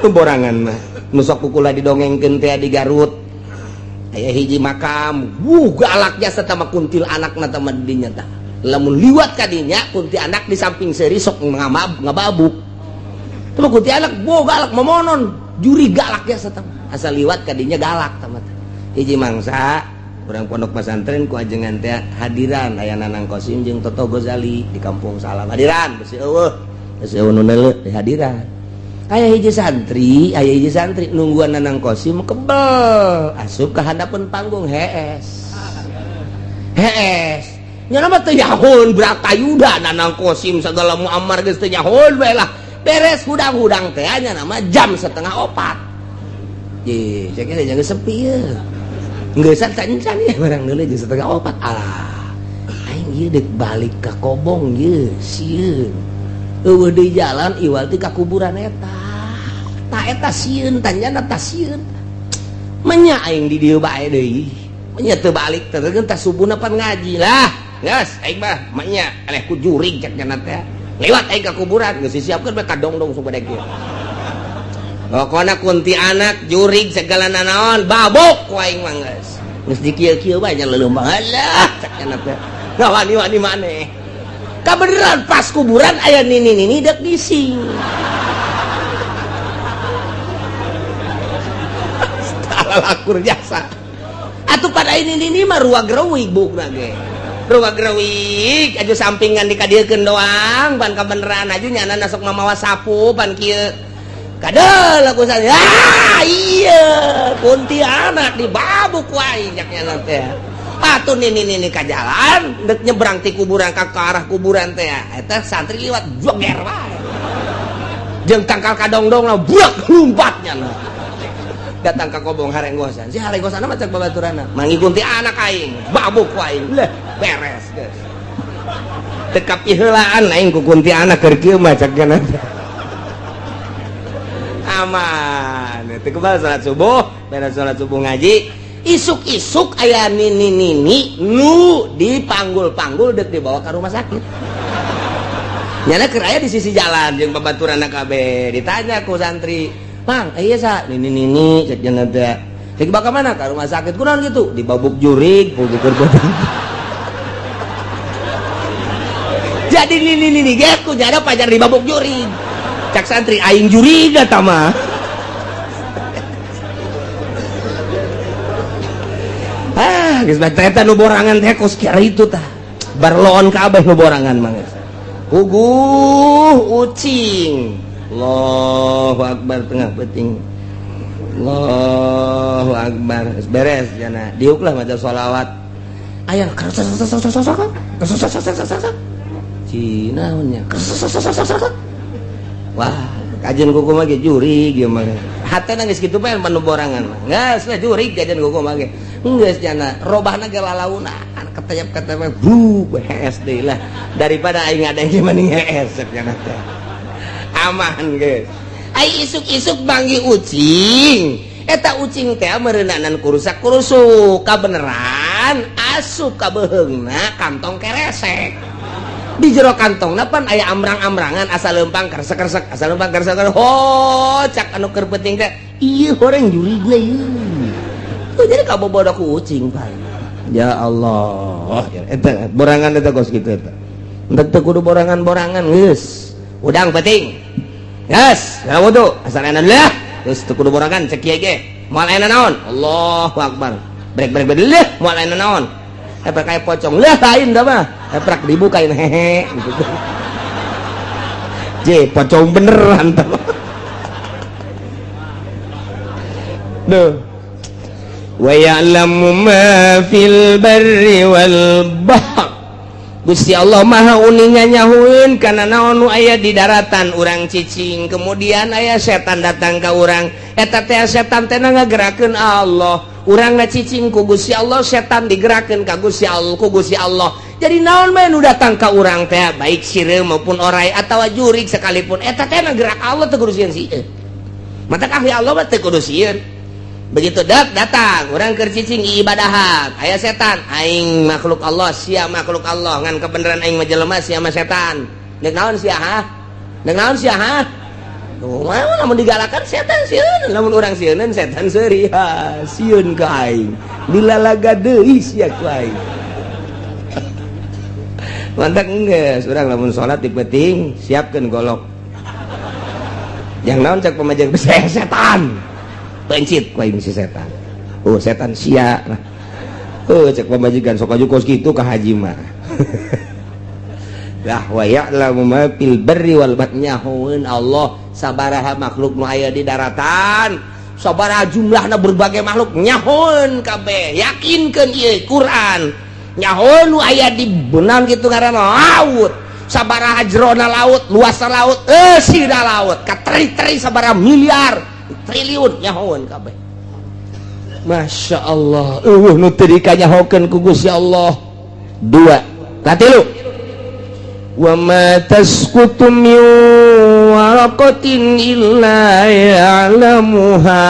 nu borangan mah nu sok kukula didongengkeun teh di Garut aya hiji makam galak jasa tah mah kuntil anakna tah mah dinya tah lamun liwat kadinya kunti anak di samping seri sok ngababuk itu kunti anak galak memonon juri galak ya setem asal liwat kadinya galak tamat hiji mangsa urang pondok pesantren ku ajengan teh hadiran aya Nanang Kosim jeung Toto Gozali di Kampung Salam hadiran besi eueuh nu neuleuh hadiran aya hiji santri nungguan Nanang Kosim kebel asup ka handapeun panggung hees nya mah teu nyahoun Brakayuda Nanang Kosim segala muammar geus teu nyahoun bae lah beres hudang-hudang teh nya nama jam 3:30 ye ceuk geus sepi ye geussan cancan ye barang deuleu jam 3:30 alah aing ieu deuk balik ka Kobong ye sieun eueuh deui jalan iwal teh ka kuburan eta tah eta sieun tanjana tah sieun menya aing di dieu bae deui menya teu balik teh geus tah subuhna pan ngaji lah geus aing mah maknya eleh ku jurig cek cenah teh lewat aing ka kuburan geus disiapkeun bae kadongdong supaya kieu pokona kunti anak jurig segala naon babok ku aing mah geus dikieu-kieu bae nya leuleum alah cek cenah teh ngawani-wani maneh kabeneran pas kuburan aya nini-nini dek bising lakur jasa atuh pada ini mah ruag reuwig bukna ge ruwag-ruwig aju sampingan dikadiekeun doang pan kabeneran aju nyana sok mamawa sapu pan kieu kadal aku saya iya kuntilanak dibabuk wae nya nyana teh atuh nini ka jalan dek nyebrang ti kuburan ka arah kuburan teh eta santri liwat joger wae jeung tangkal kadongdong lah buak lumpatnya nah datang ke kobong harenggosan si harenggosan mah cek babaturanna mangi kunti anak aing babuk wae leh beres geus teu kapiheulaan aing ku kunti anak keur kieu mah cek kana aman teu kebal salat subuh beres salat subuh ngaji isuk-isuk aya nini-nini nu dipanggul-panggul dek dibawa ke rumah sakit nyana keur aya di sisi jalan jeung babaturanna kabeh ditanya ku santri Mang, iya sa, nini cek jenazah teh. Cek bakal mana ke rumah sakit kurang gitu, dibabuk jurig, bukur batang. Jadi nini geku nyada pajar dibabuk jurig. Cak santri aing jurig eta mah. Geus bae eta nu borangan teh kos kira itu tah. Barloon kabeh nu borangan mah geus. Puguh ucing. Allahu Akbar tengah peting Allahu Akbar beres jana diuk lah maca sholawat aya cina nya wah kajian kuku mah ge jurig ieu mah hatena geus kitu bae panu borangan mah geus lah jurig kajian kuku mah ge geus jana robahna ge lalauna ketayap-ketayap SD lah daripada aing ada yang mending hees jana teh aman guys ai isuk-isuk banggi ucing eta ucing teh meureunanan kurusak-kurusuk kabeneran asup ka beheungna kantong keresek di jero kantongna pan aya amrang-amrangan asal leumpang keresek-keresek asal leumpang keresek ho cak anu keur penting teh ieu horeng jurigna ieu tuh jadi kabobodo ku ucing pan ya Allah eta borangan eta kos kitu eta entek teu kudu borangan-borangan geus udang penting yes, ya wudu asal enak lah terus tu kudu borangan cek kiai ge moal enak naon Allahu Akbar brek lah moal enak naon kayak pocong lah lain dah mah prak dibukain hehe gitu je pocong beneran tuh duh wa ya'lamu ma fil barri wal bahr Gusti Allah maha uningan nyahueun kana naon nu aya di daratan urang cicing kemudian aya setan datang ka urang eta teh setan teh ngagerakeun Allah urang ngacicing ku Gusti Allah setan digerakeun ka Gusti Allah ku Gusti Allah jadi naon bae nu datang ka urang teh baik sireu maupun orai atawa jurig sekalipun eta teh ngagerak Allah teu kudu sieun sieun mata ahli Allah mah teu kudu sieun begitu datang orang keur cicing ibadahan aya setan aing makhluk Allah sia makhluk Allah ngan kebenaran aing mah jelema sia mah setan deuk naon sia ha deuk naon sia ha tuh lamun digalakan setan sieun lamun urang sieun setan seuri ha sieun ka aing dilalaga deui sia ku aing mantap geus urang lamun salat dipenting siapkeun golok yang naon cek pamajang setan pencit ku aing si setan oh setan sia lah cek pamajikan sok aju kos kitu ka haji mah lah wa ya'lamu ma fil barri wal bahri nyahoeun Allah sabaraha makhluk nu aya di daratan sabaraha jumlahna berbagai makhluk nyahoeun kabeh yakinkeun ieu Quran nyahoeun nu aya di beunang kitu ngaranna laut sabaraha jerona laut luasna laut sida laut kateri-teri sabaraha miliar triliun nyahoeun kabeh Masya Allah nu teu dikanyahokeun ku Gusti Allah dua katilu wa ma tasqutu min waraqatin illa ya'lamuha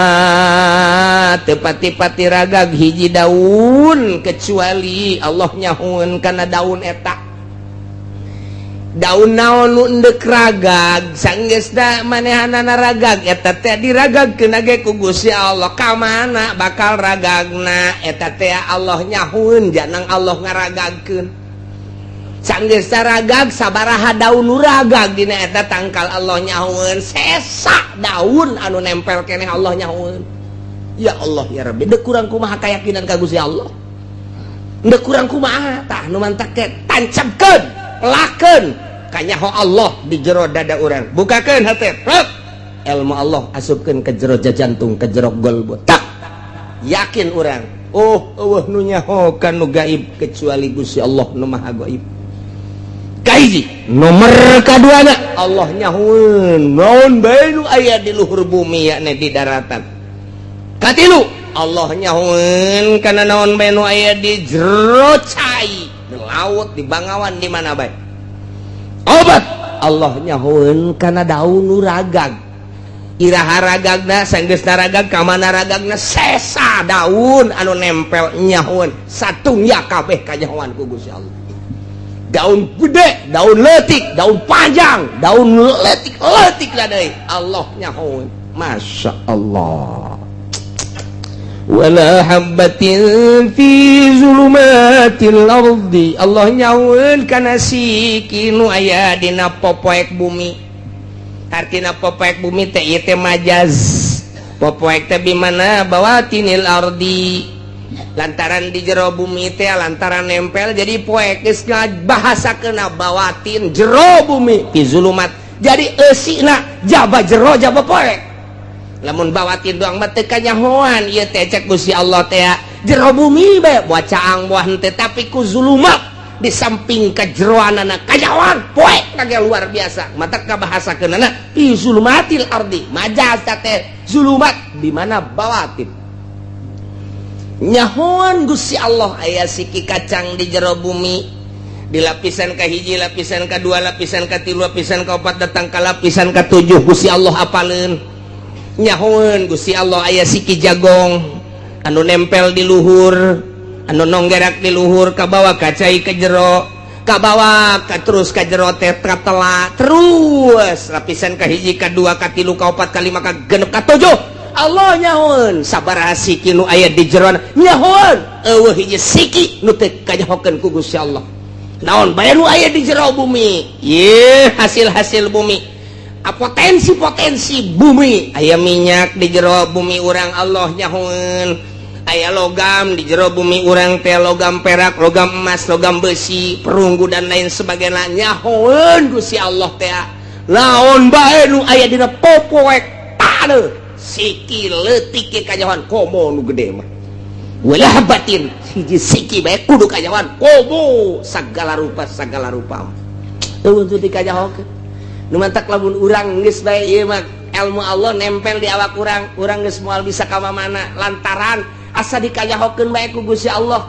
tepati-pati ragag hiji daun kecuali Allah nyahoeun kana daun eta daun naon nu endek ragag sanggeusna manehanana ragag eta teh diragagkeun ge ku Gusti Allah ka mana bakal ragagna eta teh Allah nyahueun janang Allah ngaragagkeun sanggeusna ragag sabaraha daun nu ragag dina eta tangkal Allah nyahueun sesa daun anu nempel keneh Allah nyahueun ya Allah ya Rabbi deuk kurang kumaha kayakinan ka Gusti Allah ndek kurang kumaha tah nu mantak teh tancapkeun lakeun ka nyaho Allah di jero dada urang bukakeun hate ilmu Allah asupkeun ke jero jantung ke jero golbot tak yakin urang eueuh nu nyaho kan nu gaib kecuali Gusti Allah nu maha gaib kahiji nomor kaduana Allah nyahoeun naon bae nu aya di luhur bumi yakni di daratan katilu Allah nyahoeun kana naon bae nu aya di jero cai di laut di bangawan di mana bae obat Allah nyahoeun kana daun nu ragag iraha ragagna sanggeusna ragag ka mana ragagna sesa daun anu nempel nyahoeun satungya kabeh kanyahoan ku Gusti Allah daun gede daun leutik daun panjang daun leutik lah deui Allah nyahoeun masya Allah wala habbatin fi zulumatil ardi Allah nyahoeun kana siki nu aya dina popoek bumi artina popoek bumi teh ieu teh majaz popoek teh bimana bawatinil ardi lantaran di jero bumi teh lantaran nempel jadi poek geus bahasakeuna bawatin jero bumi fi zulumat jadi eusina jaba jero jaba poek lamun bawatin doang mah teu kanyahoan ieu teh cek Gusti Allah teh jero bumi bae buah caang buah henteu tapi ku zulumat di samping kejeroanana kanyahoan poek kage luar biasa mata kabahasakeunana fi zulumatil ardi majaz teh zulumat di mana bawatin nyahoan Gusti Allah aya siki kacang di jero bumi di lapisan kahiji lapisan kadua lapisan katilu lapisan kaopat datang ka lapisan katujuh Gusti Allah apaleun nyahoeun Gusti Allah aya siki jagong anu nempel di luhur anu nonggerak di luhur ka bawah ka cai ke jero ka bawah ka terus ka jero teh tela terus lapisan kahiji kadua katilu kaopat kalima ka genep katujuh Allah nyahoeun sabaraha siki nu aya di jero nyahoeun eueuh hiji siki nu teu kanyahokeun ku Gusti Allah naon bae nu aya di jero bumi ieu hasil-hasil bumi potensi-potensi bumi aya minyak di jero bumi urang Allah nyahoeun aya logam di jero bumi urang teh logam perak logam emas logam besi perunggu dan lain sebagainya nyahoeun Gusti Allah teh naon bae nu aya dina popoek taneuh siki leutik ke kanyahoan komo nu gede mah walah batin hiji siki bae kudu kanyahoan komo sagala rupa eueuh teu dikanyahokeun nu mantak lamun urang geus bae ieu mah ilmu Allah nempel di awak urang geus moal bisa ka mana lantaran asa dikanyahokeun bae ku Gusti Allah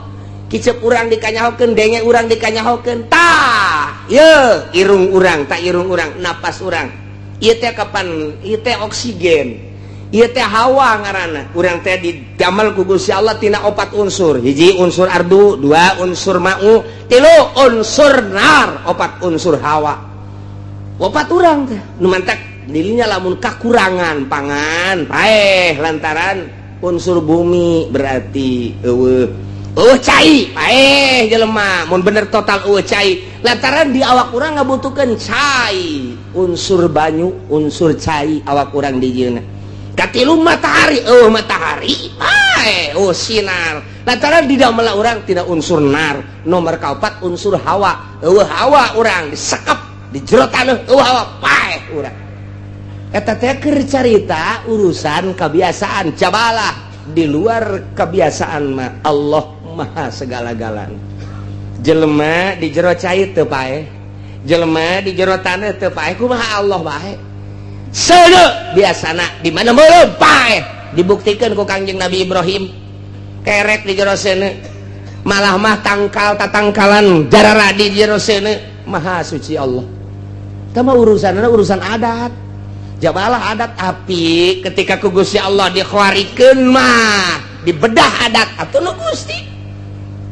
kicep urang dikanyahokeun denge urang dikanyahokeun tah ye irung urang napas urang ieu teh kapan ieu teh oksigen ieu teh hawa ngaranna urang teh didamel ku Gusti Allah tina 4 unsur hiji unsur ardu 2 unsur ma'u 3 unsur nar 4 unsur hawa 4 urang teh nu mantak dirinya lamun kakurangan pangan paeh lantaran unsur bumi berarti eueuh cai paeh jelema mun bener total eueuh cai lantaran di awak urang ngabutuhkeun cai unsur banyu unsur cai awak urang di dieuna katilu matahari matahari paeh sinar lantaran di dalam urang tina unsur nar nomor kaopat unsur hawa hawa urang disekep di jero taneuh hawa paeh urang eta teh keur carita urusan kebiasaan cabalah di luar kebiasaan mah Allah maha segala-galana jelema di jero cai teu paeh jelema di jero taneuh teu paeh kumaha Allah bae seuneu biasana di mana meureum paeh dibuktikeun ku Kangjeng Nabi Ibrahim kerek di jero seuneu malah mah tatangkalan jarara di jero seuneu maha suci Allah tah mah urusan adat jabalah adat api ketika ku Gusti Allah dikhawarikeun mah dibedah adat atuh nu Gusti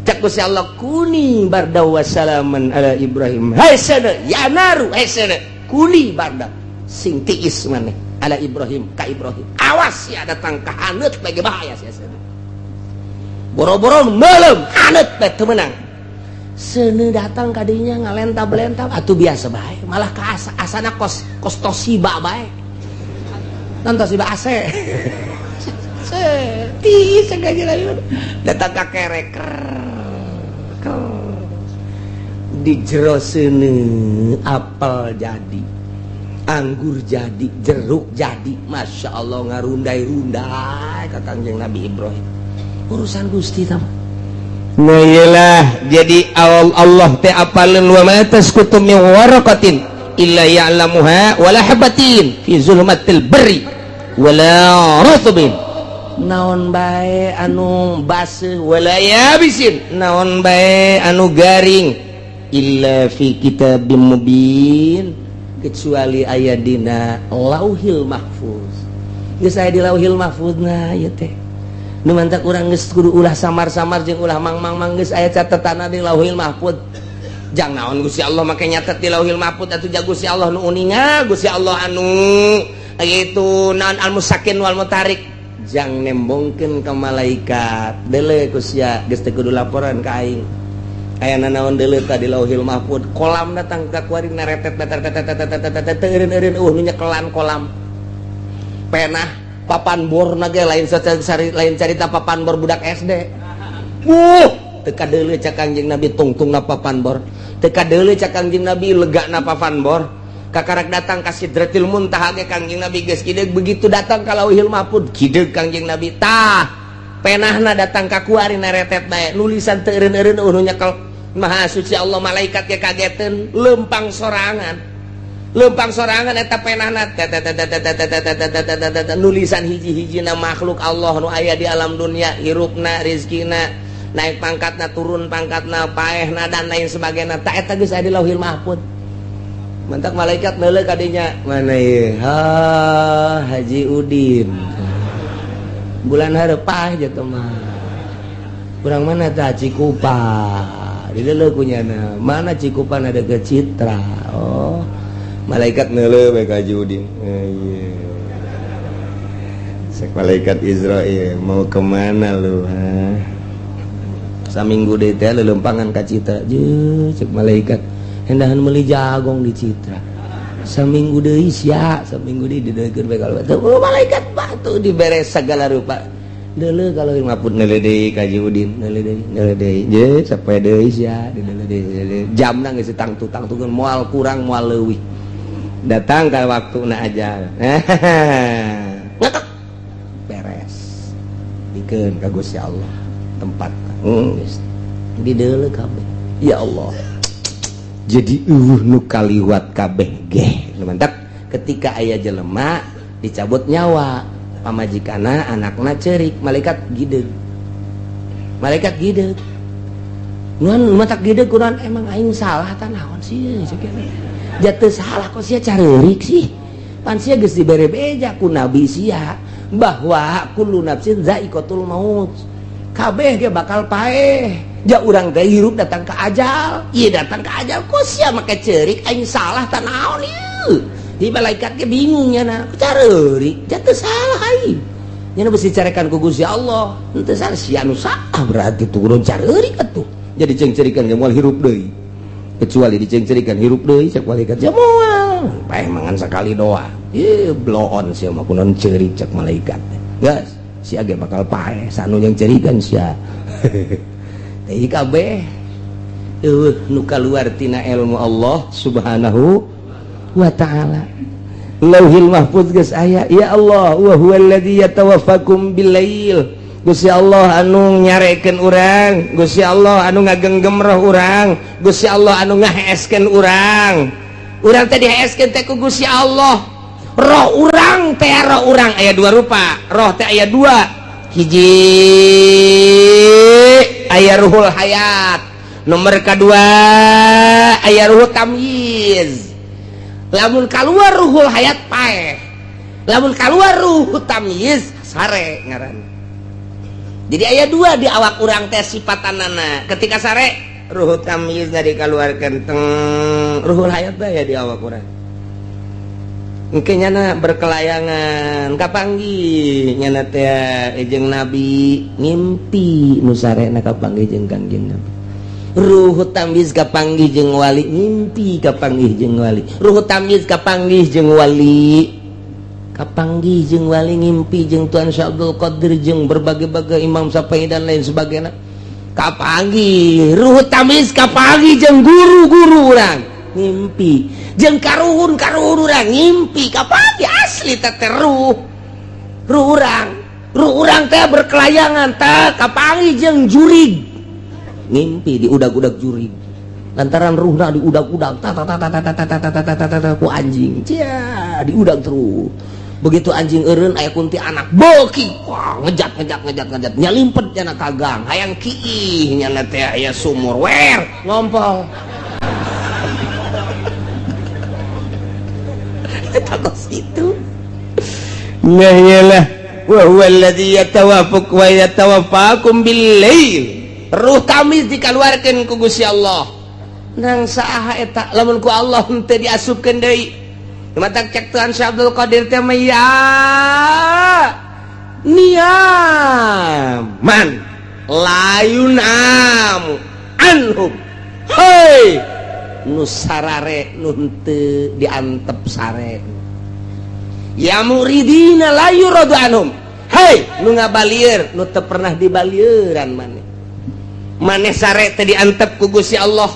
cak Gusti Allah kuni barda wa salaman ala Ibrahim hai sana ya naru hai sana kuni barda sing tiis maneh ala Ibrahim ka Ibrahim awas ya datang ka haneut bage bahaya sia sana boro-boro meuleum haneut teh teu meunang seuneu datang ka dinya ngalenta-belenta atuh biasa bae malah ka asana kos Toshiba bae non Toshiba AC ti sengaja datang ka kerek di jero seuneu apel jadi, anggur jadi, jeruk jadi, masya Allah ngarundai-rundai ka Kangjeng Nabi Ibrahim. Urusan Gusti tama. Nah iyalah, jadi Allah teh apaleun wa ma tasqutu min waraqatin illa ya'lamuha wala habatin fi zulmatil barri wala ratbin. Naon bae anu baseuh wala yabisin, naon bae anu garing illa fi kitabim mubin, kecuali aya dina Lauhil Mahfuz. Geus aya di Lauhil Mahfuzna ieu teh. Nu mantak urang geus kudu ulah samar-samar jeung ulah mang-mang geus aya catetanna di Lauhil Mahfuz. Jang naon Gusti Allah make nyatet di Lauhil Mahfuz atuh ja Gusti Allah nu uninga, Gusti Allah anu itu naon al-musakin wal mutarik. Jang nembongkeun ka malaikat deuleu kusya geus teu kudu laporan ka aing aya naon deuleu ka di Lauhil Mahfuz kolam datang ka kuari naretet teureun-eureun nu nyekelan kolam penah papan borna ge lain carita papan bor budak SD teu kadeuleu ca Kangjeng Nabi tungtungna papan bor teu kadeuleu ca Kangjeng Nabi legana papan bor kakarak datang ka Sidratil Muntaha ge Kangjeng Nabi geus kideug begitu datang ka Lauhil Mahfuz kideug Kangjeng Nabi tah penahna datang ka kuari naretet bae nulisan teu eureun-eureun nu nyekel Maha Suci Allah malaikat ge kageteun leumpang sorangan eta penahna nulisan hiji-hijina makhluk Allah nu aya di alam dunia hirupna rezekina naik pangkatna turun pangkatna paehna dan lain sebagainya tah eta geus aya di Lauhil Mahfuz. Mantak malaikat neuleuh ka dinya mana ieu Haji Udin bulan hareupah jatuh mah urang mana tah Cikupa dileuleuh ku nyana mana Cikupa ada ke Citra. Oh malaikat neuleuh bae ka Haji Udin ieu sek malaikat Israil mau kemana lu saminggu deui teh lelempangan ka Citra jeung cek malaikat hendahan meuli jagong di Citra saminggu deui sia saminggu deui dideulkeun bae ka malaikat batu diberes segala rupa deuleuh ka Lauhil Mahfuz neuleuh deui ka Haji Udin neuleuh deui je sapoe deui sia dideuleuh deui jamna geus tangtu-tangtukeun moal kurang moal leuwih datang ka waktuna ajal ngakak beres dikeun ka Gusti Allah tempat geus dideuleuh kabeh ya Allah. Jadi nu kaliwat kabeh ge mantap ketika aya jelema dicabut nyawa pamajikana anakna ceurik malaikat gideug nuan matak gideug kunaon emang aing salah tah naon sih jatuh salah kok sia careurik sih pan sia geus dibere beja ku nabi sia bahwa kullu nafsin za'iqatul maut kabeh ge bakal paeh ja urang teh hirup datang ke ajal ieu datang ke ajal kok sia make ceurik aing salah tah naon ieu di malaikat ge bingung nya careurik jatuh salah aing nya bisi carekan ku Gusti Allah henteu salah sia nu saah berarti turun careurik atuh jadi cengcerikan ge moal hirup deui kecuali dicengcerikan hirup deui cek malaikat ja moal paeh mangan sakali doa ieu blow on sia mah kunaon ceurik cek malaikat geus sia ge bakal paeh sanu yang cerikan sia teh kabeh nu kaluar tina ilmu Allah Subhanahu wa ta'ala. Lauhil Mahfuz geus aya ya Allah wa huwallazi yatawaffakum billail. Gusti Allah anu nyarekeun urang, Gusti Allah anu ngagenggem roh urang, Gusti Allah anu ngaheeskeun urang. Urang teh diheeskeun teh ku Gusti Allah. Roh urang teh roh urang aya dua rupa. Roh teh aya dua. Hiji aya ruhul hayat, nomor kedua aya ruhul tamyiz. Lamun kaluar ruhul hayat paeh, lamun kaluar ruhul tamyiz sare ngaran. Jadi aya dua di awak urang teh sipatanana. Ketika sare ruhul tamyiz dari kaluarkeun teng ruhul hayat aya di awak urang. Engke nyana berkelayangan kapanggih nyana teh jeung Nabi ngimpi nu sarena kapanggih jeung Kangjeng Nabi. Ruhut tamyiz kapanggih jeung wali ngimpi kapanggih jeung wali. Ruhut tamyiz kapanggih jeung wali. Kapanggih jeung wali ngimpi jeung Tuan Syekh Abdul Qadir jeung berbagai-bagai Imam Syafi'i dan lain sebagainya. kapagi ruh tamis kapagi jeung guru-guru urang ngimpi jeung karuhun urang ngimpi kapagi asli teh ruh urang teh berkelayangan teh kapagi jeung jurig ngimpi di udag-udag jurig lantaran ruhna di udag-udag ku anjing cia di udag terus begitu anjing eureun aya kunti anak beuki wah ngejat nyalimpet cenah kagang hayang kiih nya teh aya sumur wer ngompol takos itu nah iyalah wa huwa alladzi yatawaffaq wa yatawaffakum bil lail ruh tamis dikaluarkeun ku Gusti Allah nang saha eta lamun ku Allah henteu diasupkeun deui matak cek Tuhan Syekh Abdul Qadir teh ya niaman layunam anhum hei nu sarare nu henteu diantep sare ya muridina la yuradu anhum hei nu ngabalieur nu teu pernah dibalieuran maneh sare teh diantep ku Gusti Allah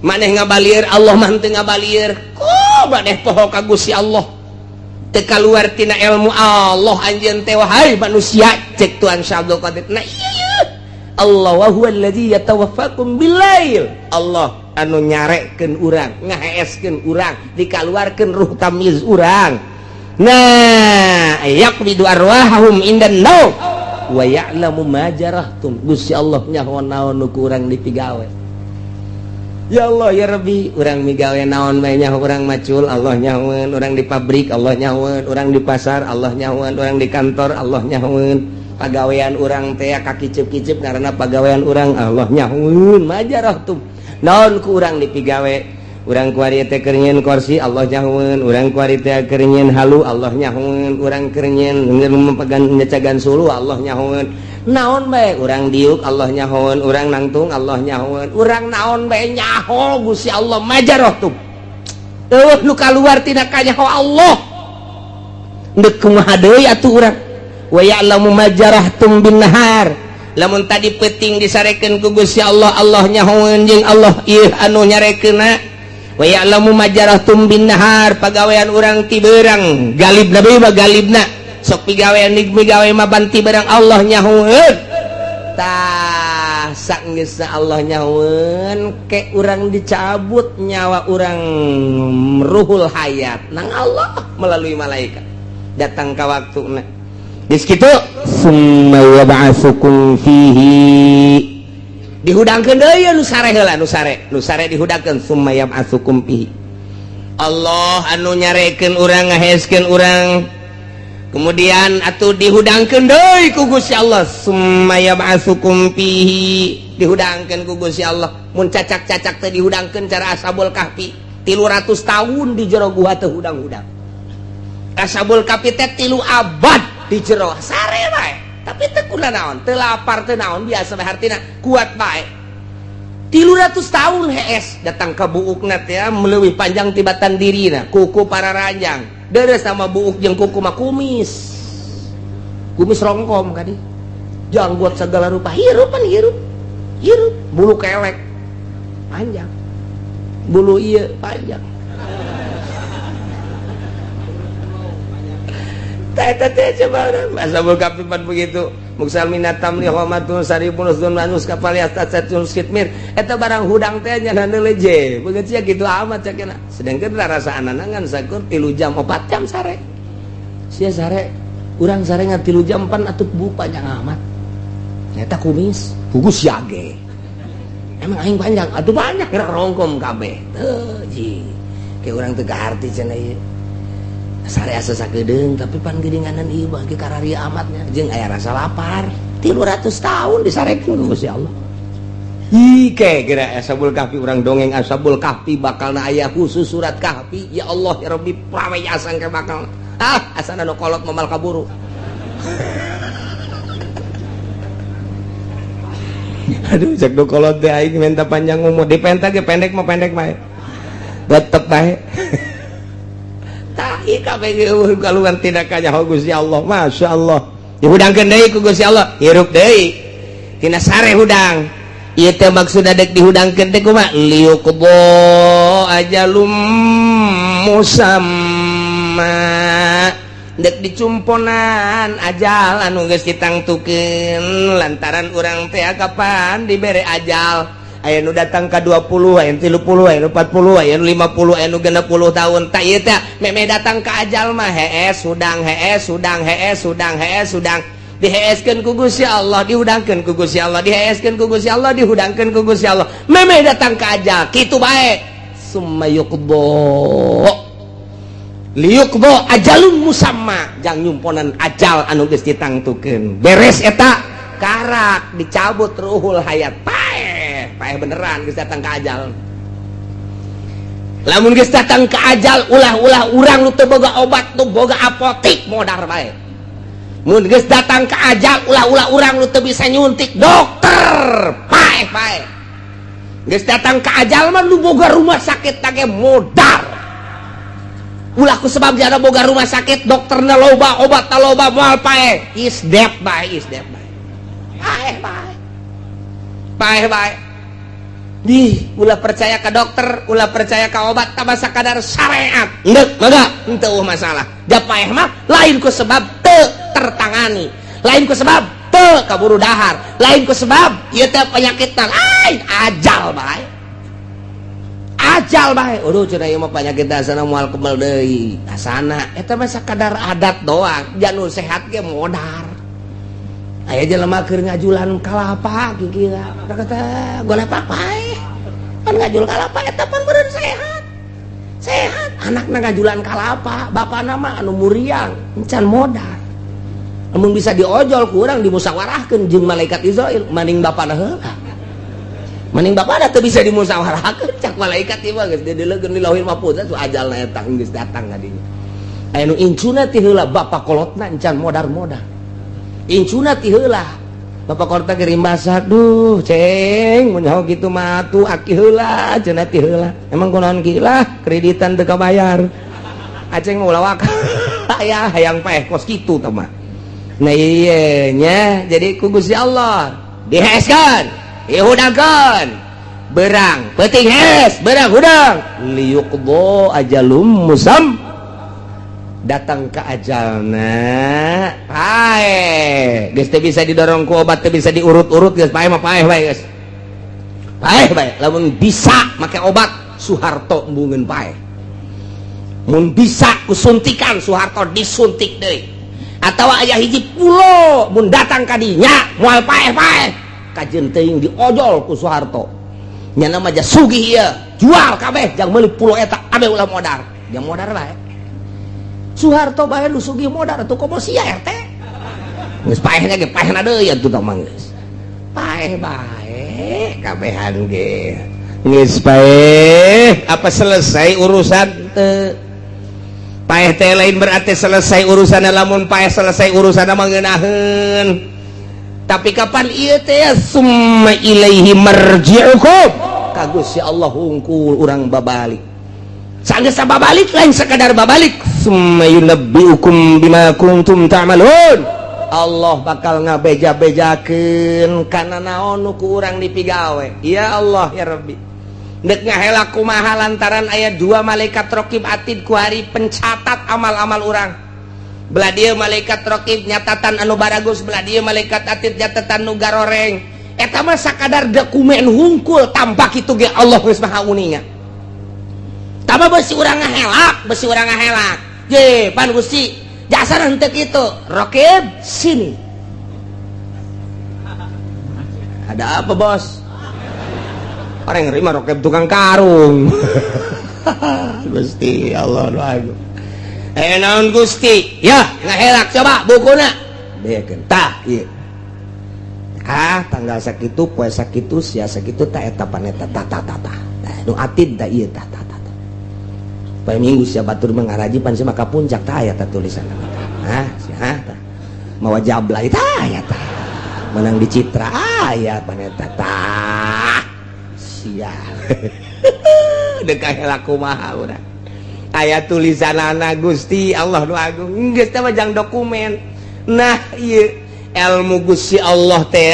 maneh ngabalieur Allah mah teu ngabalieur ku maneh poho ka Gusti Allah teu kaluar tina ilmu Allah anjeun teh wahai manusia cek Tuhan Syekh Abdul Qadir nah iya Allah wa huwa alladzi yatawaffakum billail Allah anu nyarekeun urang ngaheeskeun urang dikaluarkeun ruh tamiz urang nah yaqbidu arwahahum indan naum wa ya'lamu ma jarahtum Gusti Allah nyaho naon nu urang dipigawe ya Allah ya Rabbi urang migawe naon bae nyaho urang macul Allah nyahoeun urang di pabrik Allah nyahoeun urang di pasar Allah nyahoeun urang di kantor Allah nyahoeun pagawean urang teh ka kicep-kicep karena pagawean urang Allah nyahoeun majarahtum naon ku urang dipigawe urang ku ari teh keur nyieun kursi Allah nyahoeun urang ku ari teh keur nyieun halu Allah nyahoeun urang keur nyieun mepegan nyacagan sulu Allah nyahoeun naon bae urang diuk Allah nyahoeun urang nangtung Allah nyahoeun urang naon bae nyaho Gusti Allah majarahtum nu kaluar tina kanyaho Allah deuk kumaha deui atuh urang wa ya'lamu majarahtum bin nahar lamun tadi peuting disarekeun ku Gusti Allah Allah nyahoeun jeung Allah ieu anu nyarekeunna wa ya'lamu majarahtum bin nahar pagawean urang ti beurang galibna bae mah galibna sok pigawean migawe mah banti barang Allah nyahoeun tah saenggeusna Allah nyahoeun ke urang dicabut nyawa urang ruhul hayat nang Allah melalui malaikat datang ka waktuna geus kitu summa yab'atsukum fihi dihudangkeun deui nu sare heula nu sare dihudangkeun summa yab'atsukum fihi Allah anu nyarekeun urang ngaheeskeun urang kemudian atuh dihudangkeun deui ku Gusti Allah summa yab'atsukum fihi dihudangkeun ku Gusti Allah mun cacak-cacak teh dihudangkeun cara ashabul kahfi 300 tahun di jero gua teh hudang-hudang ashabul kahfi teh 3 abad di jero sare bae tapi teu kunaon teu lapar teu naon biasa bae hartina kuat bae 300 tahun hees datang ka buukna teh meleuwih panjang tibatan dirina kuku para ranjang deres sama buuk jeung kuku mah kumis rongkom kadi janggut segala rupa hirup bulu kelek panjang bulu ieu panjang teh coba ashabul kahfi begitu muksal minatam li homatun saribun usdun manus kapal yatatun skitmir eta barang hudang teh nya leje begitu ya gitu amat cakena sedangkeun rasa ananangan sakur 3 jam 4 jam sare sia sare urang sare ngan 3 jam 4 atuh bu panjang amat eta kumis pugus yage emang aing panjang atuh banyak gerak rongkom kabeh teu ji ke urang teu kaharti cenah ieu sare asa sakedeung tapi pan geuninganan ieu bagi karari amatnya jeung aya rasa lapar 300 tahun disarekeun ku Gusti Allah hike geura ashabul kahfi urang dongeng ashabul kahfi bakalna aya khusus surat kahfi ya Allah ya Rabbi prawe asang ke bakal asana nu kolot momal kaburu aduh cek do kolot teh aing minta panjang umur dipenta ge pendek mah pendek bae tetep bae tah ieu kabeh kaluan tidak kanyaho Gusti Allah masyaallah dihudangkeun deui ku Gusti Allah hirup deui tina sare hudang ieu teh maksud dek dihudangkeun teh kumaha liuqbo ajalum musamma dek dicumponan ajal anu geus ditangtukeun lantaran urang teh kapan dibere ajal aya nu datang ka 20 aya nu 30 aya nu 40 aya nu 50 aya nu 60 tahun tah ieu teh meme datang ka ajal mah sudang diheeskeun ku Gusti Allah dihudangkeun ku Gusti Allah diheeskeun ku Gusti Allah dihudangkeun ku Gusti Allah meme datang ka ajal kitu bae summa yuqbo liuqbo ajalun musamma jang nyumponan ajal anu geus ditangtukeun beres eta karak dicabut ruhul hayat paeh beneran geus datang ka ajal lamun geus datang ka ajal ulah-ulah urang nu teu boga obat nu boga apotik modar bae mun geus datang ka ajal ulah-ulah urang nu teu bisa nyuntik dokter paeh geus datang ka ajal mah nu boga rumah sakit tage modar ulah ku sebab jana boga rumah sakit dokterna loba obatna loba moal paeh is dead bae paeh di ulah percaya ka dokter ulah percaya ka obat tambah sakadar syariat henteu masalah da paeh mah lain ku sebab teu tertangani lain ku sebab teu kaburu dahar lain ku sebab ieu teh penyakitna lain ajal bae aduh cenah ieu mah penyakit asana moal kebal deui asana eta mah sakadar adat doang janur sehat ge modar aya jelema keur ngajulan kalapa kikira kata golepak paeh pan ngajul kalapa eta pan beureun sehat anakna ngajulan kalapa bapana mah anu muriang encan modar mun bisa diojol ku urang dimusawarahkeun jeung malaikat Israil maning bapana heula maning bapana teu bisa dimusawarahkeun cak malaikat ieu mah geus dideuleukeun di lauhil mahfuz tu ajalna eta geus datang ka dinya aya nu incuna ti heula bapa kolotna encan modar-modar incuna ti heula bapa kolotna kirim basak duh ceng mun nyaho kitu mah atuh aki heula cenah ti heula emang kunaon kilah kreditan teu kabayar aceng ulawak aya hayang paeh kos kitu tah mah nah ieu nya jadi ku Gusti Allah diheeskeun dihudangkeun berang peuting hes berang hudang liuqbo ajalum musam datang ke ajalna paeh geus teu bisa didorong ku obat teu bisa diurut-urut geus paeh mah paeh bae geus paeh bae lamun bisa make obat Soeharto embungeun paeh mun bisa ku suntikan Soeharto disuntik deui atawa aya hiji pulo mun datang ka dinya moal paeh kajeun teuing diojol ku Soeharto nya nama aja sugih ieu jual kabeh jang meuli pulo eta abe ulah modar jang modar bae Soeharto bae nu sugih modar atuh komo sia RT geus paehna ge paehna deui atuh tah mah geus paeh bae kabehan ge geus paeh apa selesai urusan teu paeh teh lain berarti selesai urusan lamun paeh selesai urusan mah ngeunaheun tapi kapan ieu teh summa ilaihi marji'ukum ka Gusti Allah hungkul urang babalik sanggeus babalik lain sekadar babalik summa yunabbiukum bima kuntum ta'malun Allah bakal ngabeja-bejakeun kana naon nu ku urang dipigawe ya Allah ya Rabbi deuk ngahelak kumaha lantaran aya dua malaikat raqib atid ku hari pencatat amal-amal urang belah dieu malaikat raqib nyatatan anu baragus belah dieu malaikat atid nyatatan nu garoreng eta mah sakadar dokumen hungkul tanpa kitu ge Allah geus maha uninga tama beusi urang ngahelak ye pan Gusti jasana henteu kitu raqib sini ada apa bos orang nerima raqib tukang karung Gusti Allah doaku naon Gusti ya ngahelak coba bukuna bekeun tah ieu tanggal sakitu poe sakitu sia sakitu tah eta paneta tah nu atid da ieu tah poe minggu sia batur mangaraji pan sia maka puncak tah aya tah tulisanna sia tah mawa jablay tah aya tah menang di Citra aya paneta tah sia deuk kahelak kumaha urang aya tulisanana Gusti Allah nu agung geus teh mah jang dokumen nah ieu ilmu Gusti Allah teh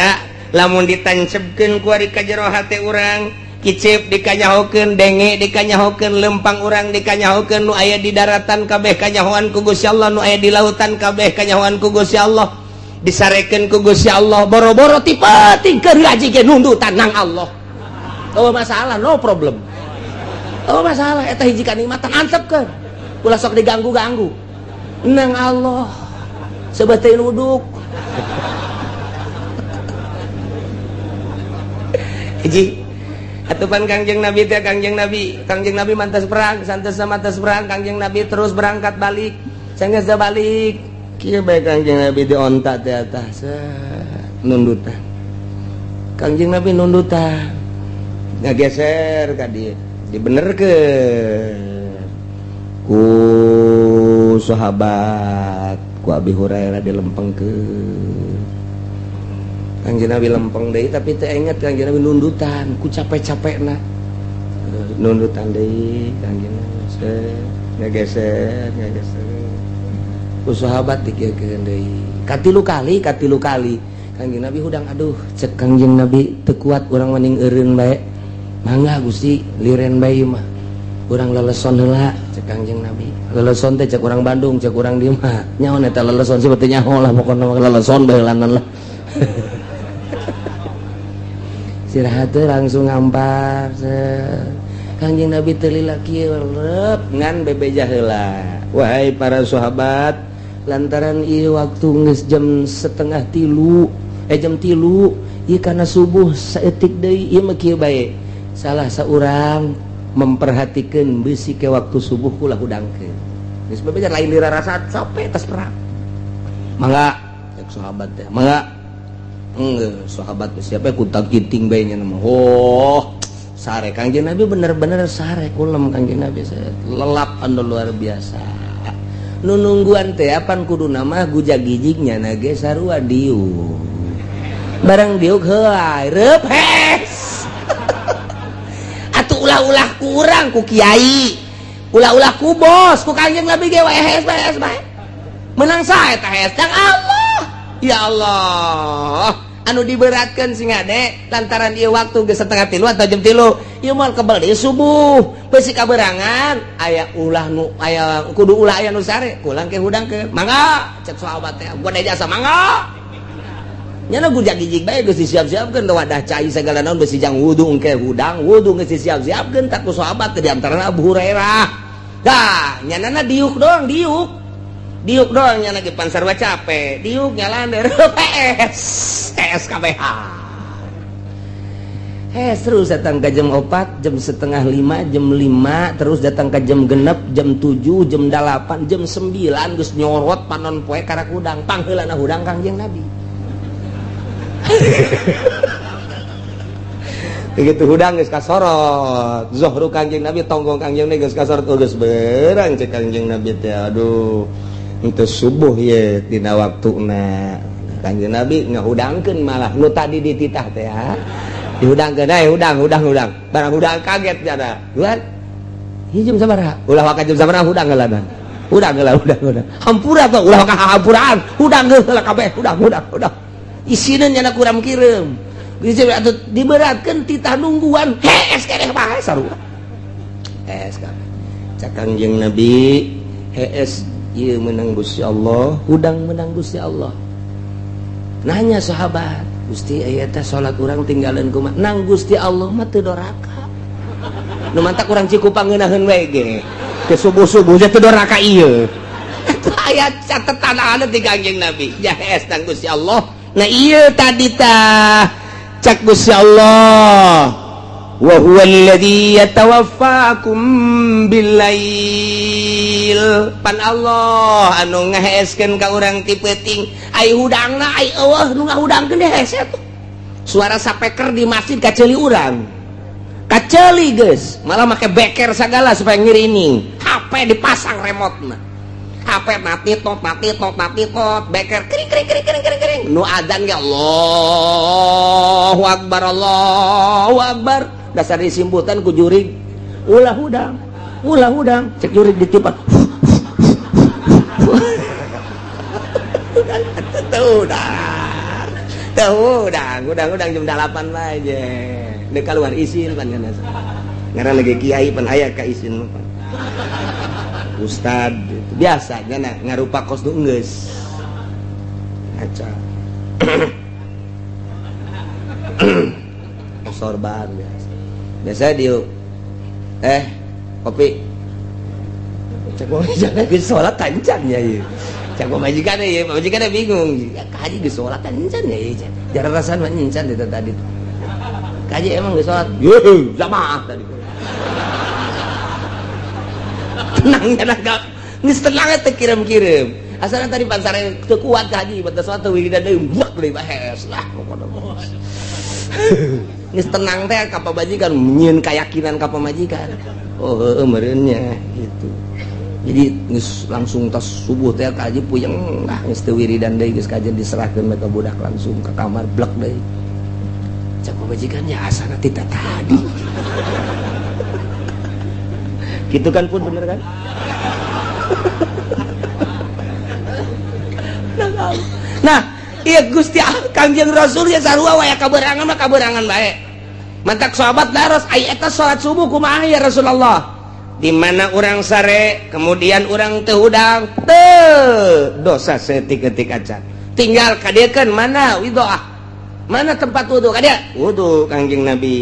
lamun ditancebkeun ku ari ka jero hate urang, kicip dikanyahokeun, denge dikanyahokeun, lempang urang dikanyahokeun, nu aya di daratan kabeh kanyahoan ku Gusti Allah, nu aya di lautan kabeh kanyahoan ku Gusti Allah, disarekeun ku Gusti Allah, boro-boro ti penting keur ngaji ge nundutan nang Allah. Oh masalah, no problem. Oh masalah, eta hiji kanikmatan antepkeun. Ulah sok diganggu-ganggu. Nang Allah. Sebateu nuduk. Hiji atupan Kangjeng Nabi teh Kangjeng Nabi mantas perang, santos mantas perang, Kangjeng Nabi terus berangkat balik. Sanggeus balik, kieu bae Kangjeng Nabi di onta teh atas nundutan. Kangjeng Nabi nundutan. Ngageser ka dieu, dibenerkeun ku sahabat, ku Abi Hurairah dilempengkeun. Kangjeng Nabi lempeng deui tapi teu inget Kangjeng Nabi nundutan ku capek-capekna. Nundutan deui Kangjeng Nabi ngageser ku sahabat dikeukeun deui. Katilu kali Kangjeng Nabi hudang, aduh cek Kangjeng Nabi teu kuat urang mending eureun bae. Mangga Gusti liren bae mah. Urang leleson heula cek Kangjeng Nabi. Leleson teh cek urang Bandung, cek urang dieu mah. Nyaon eta leleson sih teh nyaho lah pokona leleson bae lanan lah. Istirahat langsung ngampar. Kangjeng Nabi teu lila kieu rep ngan bebeja heula. Wahai para sahabat, lantaran ieu waktu geus jam 2:30, jam 3, ieu kana subuh saeutik deui ieu mah kieu bae. Salah seorang memperhatikan besi ke waktu subuh kula hudangkeun. Geus bebeja lain dirarasa capek tas perang. Mangga cek sahabat teh. Mangga. Sahabat siapa kutak kiting bae nya mah. Oh, sare Kangjeng Nabi bener-bener sare kulem Kangjeng Nabi saya. Lelap anu luar biasa. Nu nungguan teh apan kuduna mah gujag-gijignya na ge sarua diuk. Barang diuk heuai reup hes. Ulah-ulah kurang ku kiai, ulah-ulah ku bos, ku Kangjeng Nabi ge hes bae. Menang sae tah hes tang Allah. Ya Allah, anu diberatkeun sing ade lantaran ieu waktu geus 2:30 atau jam 3. Ieu moal kebal deui subuh, beusi kaberangan aya ulah nu aya kudu ulah aya nu sare, kulang ke hudangkeun. Mangga cek sahabat teh, gua ada jasa mangga. Nyana gujag gijig bae geus disiap-siapkeun wadah cai segala naon beusi jang wudu engke hudang wudu geus disiap-siapkeun tak ku sahabat teh di antarana Abu Hurairah. Dah nyanana diuk doang nyana ge pan sarua capek diuk nyalander PS KBH terus datang ke jam 4, jam 4:30, jam 5, terus datang ke jam 6, jam 7, jam 8, jam 9 geus nyorot panon poe karak hudang pangheulana hudang Kangjeng Nabi. Begitu hudang geus kasorot zuhru Kangjeng Nabi tonggong Kangjeng Nabi geus kasorot geus beurang cek Kangjeng Nabi teh aduh henteu subuh ye dina waktuna. Kangjeng Nabi ngahudangkeun malah nu tadi dititah teh ya dihudangkeun hudang barang hudang kaget cenah duan ieu jam sabaraha ulah ka jam sabaraha hudang heula hampura tuh ulah ka hampuraan hudang heula kabeh hudang isina nyana kurang kirim atuh diberatkeun titah nungguan hees keneh bae sarua hees kabeh cak Kangjeng Nabi hees ieu meunang Gusti Allah hudang meunang Gusti Allah. Nanya sahabat Gusti aya teh salat urang tinggalan kumaha nang Gusti Allah mah teu doraka nu mantak urang cikupa ngeunaheun we ge ke subuh-subuh teh teu doraka ieu aya catetan anu ti Kangjeng Nabi jahes nang Gusti Allah. Nah iya tadi tah cak Gusti Allah wa huwa alladzi yatawaffakum billail pan Allah anu ngaheeskeun ka urang ti peuting ai hudangna ai eueuh nu ngahudangkeun deh hese tuh suara sapeker di masjid kaceuli urang kaceuli geus malah make beker sagala supaya ngirining HP dipasang remote-na HP mati tot beker kering nu adzan ge Allahu akbar dasar disimputan ku jurig ulah hudang cek jurig ditipan tuh dah udang jam 8 aja dek keluar isin pan kana ngaran lagi kiai pan aya ka isin pan ustad gitu. Biasanya ngarupa kos nu geus aca sorban biasa dia kopi cek majikan geus salat kancan ya ieu cek majikan bingung kaji geus salat kancan ya ieu jarang rasan mah nyencan eta tadi kaji emang geus salat yeuh jamaah tadi tenangnya naga geus tenang teh kirim-kirim asalna tadi pansare teu kuat kaji batas salat teu wiridan deui buak deui bahes lah pokona geus tenang teh ka pamajikan nyieun keyakinan ka pamajikan meureunnya gitu jadi geus langsung tas subuh teh kaji puyeng lah geus teu wiridan deui geus kajian diserahkeun ka budak langsung ke kamar blek deui cak pamajikan nya asana tita tadi gitu kan pun bener kan nah iya Gusti Kangjeng Rasul ya sarua waya kaberangan mah kaberangan bae mantak sahabat daros aya eta salat subuh kumaha ya Rasulullah di mana urang sare kemudian urang teu hudang teu dosa setik-etik acan tinggal kadiekeun mana widoah mana tempat wudu kadia wudu Kangjeng Nabi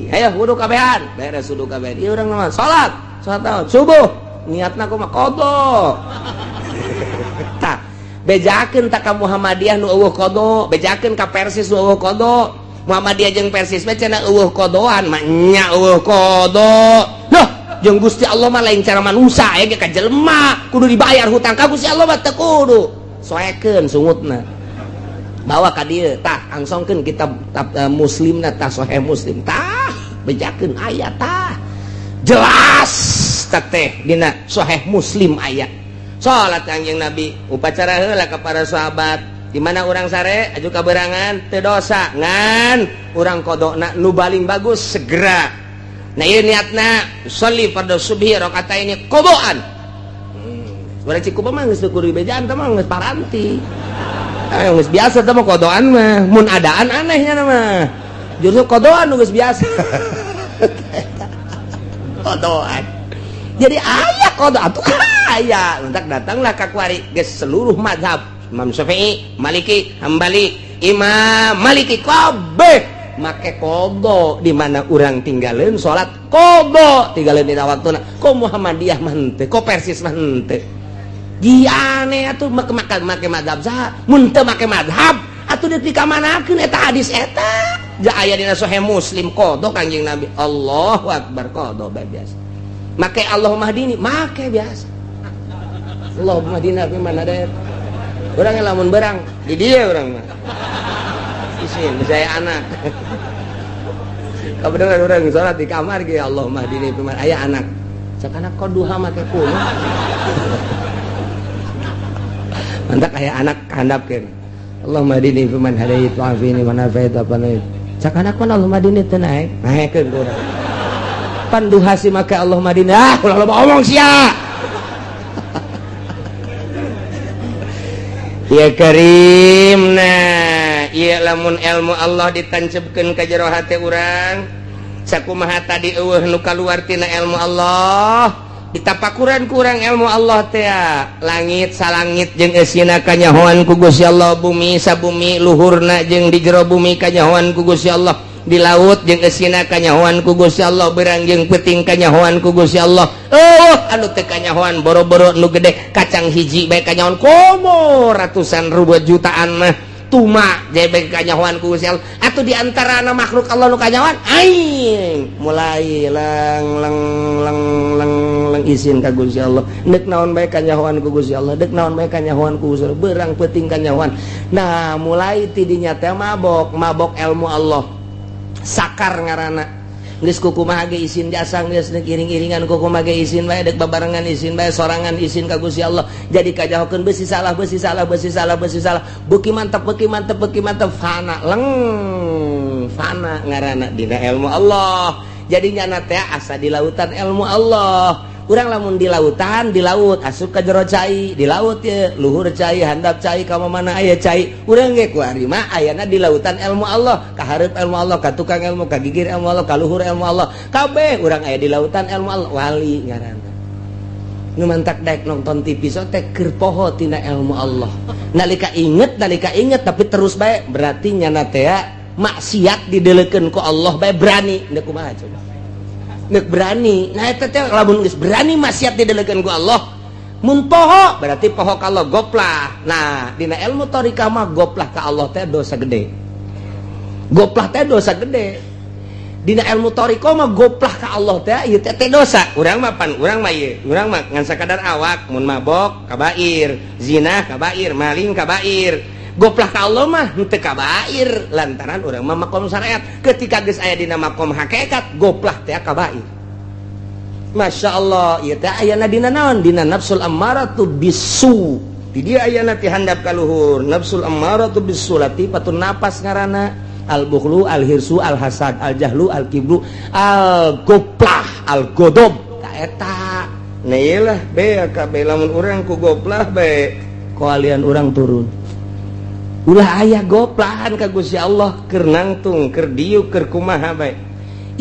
hayo wudu kabehan beres wudu kabehan ieu urang naon salat naon subuh niatna kumaha qada tah bejakeun ta ka Muhammadiyah nu eueuh qada bejakeun ka Persis nu eueuh qada Muhammadiyah jeung Persis mah cenah eueuh qadaan mah nya eueuh qada loh jeung Gusti Allah mah lain cara manusia aya ge ka jelema kudu dibayar hutang ka Gusti Allah mah teu kudu soekeun sungutna bawa ka dieu tah angsongkeun kitab muslimna tah sahih muslim tah bejakeun aya tah jelas teh dina sahih muslim aya salat Kangjeng Nabi upacara heula ka para sahabat di mana urang sare aju kaberangan teu dosa ngan urang qodona nu baling bagus segera nah ieu niatna sholli fardhu subhi rakaataini qadaan urang cikupa mah geus teu kudu bejaan teh mah geus paranti geus biasa teh mah qadaan mah mun adaan anehnya mah justru qadaan geus biasa qadaan jadi aya qada atuh aya entak datanglah ka kuari geus seluruh mazhab Imam Syafi'i, Maliki, Hambali, Imam Maliki kabeh make qada di mana urang tinggalin salat qada tinggalin dina waktuna ko Muhammadiyah mah henteu ko Persis mah henteu giane atuh make mazhab saha mun teu make mazhab atuh dipikamanakeun eta hadis eta ja aya dina sahih Muslim qada Kangjeng Nabi Allahu akbar qada biasa make Allahumma hdini make biasa Allahumma hdina fi man hadayt urang lamun berang di dieu urang mah isin saya anak kabeneran urang salat di kamar ge Allahumma hdini fi man aya anak sakana qaduha make kuno mantak aya anak handapkeun Allahumma hdini fi man hadayt wa afini man afait apa naik sakana kon Allahumma hdini teu naekeun urang pan duha si make Allahumma hdini ulah loba omong sia ya karim nah ieu lamun ilmu Allah ditancebkeun ka jero hate urang sakumaha tadi eueuh nu kaluar tina ilmu Allah ditapakuran ku urang ilmu Allah teh langit salangit jeung eusina kanyahoan ku Gusti Allah bumi sabumi luhurna jeung di jero bumi kanyahoan ku Gusti Allah di laut jeung eusina kanyahoan ku Gusti Allah berang jeung peuting kanyahoan ku Gusti Allah anu teu kanyahoan boro-boro nu gede kacang hiji bae kanyahoan komo ratusan ribu jutaan mah tuma jadi bae kanyahoan ku Gusti Allah atuh di antarana makhluk Allah nu kanyahoan aing mulai lang isin ka Gusti Allah deuk naon bae kanyahoan ku Gusti Allah deuk naon bae kanyahoan ku Gusti Allah berang peuting kanyahoan nah mulai ti dinya teh mabok ilmu Allah sakar ngaranna geus kukumaha ge isin jasa geus iring-iringan kukumaha ge isin bae deuk babarengan isin bae sorangan isin ka Gusti Allah jadi kajahokeun beusi salah beuki mantep fana fana ngaranna dina ilmu Allah jadinya teh asa di lautan ilmu Allah urang lamun di lautan di laut asup ka jero cai di laut ya luhur cai handap cai ka mana aya cai urang ge ku ari mah ayana di lautan ilmu Allah ka hareup ilmu Allah ka tukang ilmu ka gigir ilmu Allah ka luhur ilmu Allah kabeh urang aya di lautan ilmu Allah wali ngaranna nu mantak daek nonton TV so teh keur poho tina ilmu Allah nalika inget tapi terus bae berarti nyana teh maksiat didelekeun ku Allah bae berani nek kumaha coba nek berani nah eta teh lamun geus berani maksiat didelekeun ku Allah mun poho berarti poho ka Allah goplah nah dina ilmu thariqah mah goplah ka Allah teh dosa gede goplah teh dosa gede dina ilmu thariqah mah goplah ka Allah teh ieu teh dosa urang mah pan urang mah ieu urang mah ngan sakadar awak mun mabok kabair zina kabair maling kabair goplah ka Allah mah henteu kabair lantaran urang mah makom syariat ketika geus aya dina makom hakikat goplah teh kabair Masya Allah ieu teh ayana dina naon dina nafsul ammaratu bisu di dieu ayana ti handap ka luhur nafsul ammaratu bisu latifatun napas ngaranna al-bukhlu, al-hirsu, al-hasad, al-jahlu, al-kibru, al-goplah, al-godob ka eta nah iyalah be ka be lamun urang ku goplah be kalian urang turun ulah aya goplahan ka Gusti Allah keur nangtung keur diuk keur kumaha bae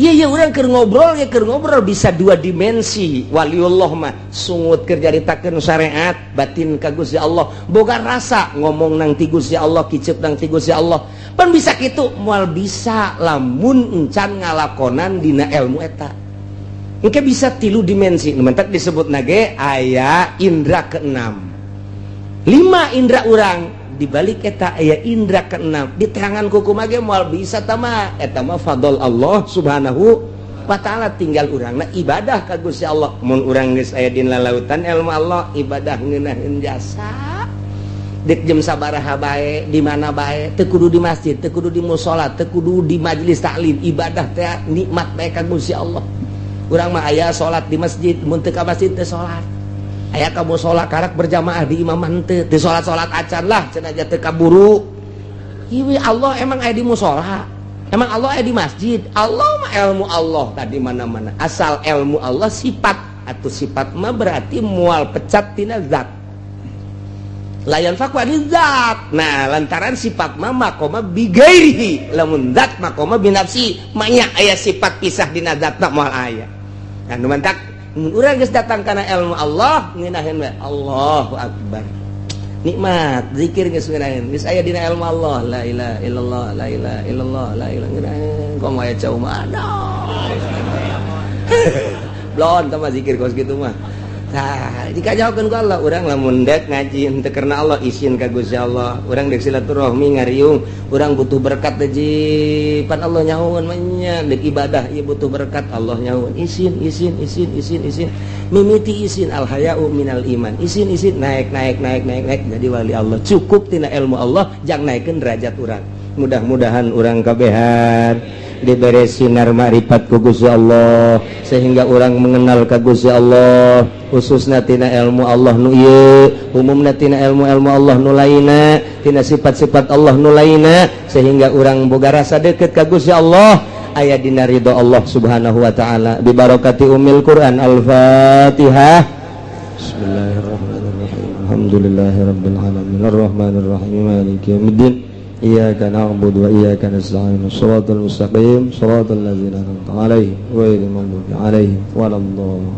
iya urang keur ngobrol bisa dua dimensi waliullah mah sungut keur jaritakeun syariat batin ka Gusti Allah boga rasa ngomong nang ti Gusti Allah kicep nang ti Gusti Allah pan bisa kitu moal bisa lamun encan ngalakonan dina ilmu eta engke bisa 3 dimensi mentak disebut nage aya indra keenam 5 indra urang dibalik eta aya indra keenam diterangan ku kumaha ge moal bisa tama eta mah fadl Allah subhanahu wa ta'ala tinggal urangna ibadah ka Gusti Allah mun urang geus aya dina lautan ilmu Allah ibadah ngeunaheun jasa dek jam sabaraha bae di mana bae teu kudu di masjid teu kudu di mushola teu kudu di majelis taklim ibadah teh nikmat bae ka Gusti Allah urang mah aya salat di masjid mun teu ka masjid teu salat aya ka mushola karak berjamaah di imaman teu salat acan lah cenah aja teu kaburu ieu Allah emang aya di mushola emang Allah aya di masjid Allah mah ilmu Allah tadi mana-mana asal ilmu Allah sifat atau sifat mah berarti moal pecat tina zat layan fakwa di zat nah lantaran sifat mah makoma bigairihi lamun zat makoma binafsi manya aya sifat pisah dina zat tak moal aya nah nu mantak urang geus datang kana ilmu Allah ngeunaheun we Allahu akbar nikmat zikir geus ngeunaheun geus aya dina ilmu Allah la ilaha illallah la ilaha illallah la ilaha ngeunaheun komo aya cau mah blon tah zikir kos kitu mah nah dikajaokeun ku Allah urang lamun dek ngaji henteu karena Allah isin ka Gusti Allah urang dek silaturahmi ngariung urang butuh berkat teh pan Allah nyahoun mah nya dek ibadah ieu butuh berkat Allah nyahoun isin mimiti isin al haya'u minal iman isin naik jadi wali Allah cukup tina ilmu Allah jang naikeun derajat urang mudah-mudahan urang kabehan diberi sinar ma'rifat ku Gusti Allah sehingga orang mengenal ka Gusti Allah khususna tina ilmu Allah nu ieu umumna tina ilmu-ilmu Allah nu lainna tina sifat-sifat Allah nu lainna sehingga orang boga rasa deukeut ka Gusti Allah aya dina ridho Allah subhanahu wa ta'ala bi barakati ummil Quran al-Fatihah bismillahirrahmanirrahim alhamdulillahirabbil alamin arrahmanir rahim maliki yaumiddin iyyaka na'budu wa iyyaka nasta'in shiratal mustaqim shiratal ladzina an'amta 'alaihim ghairil maghdubi 'alaihim waladdallin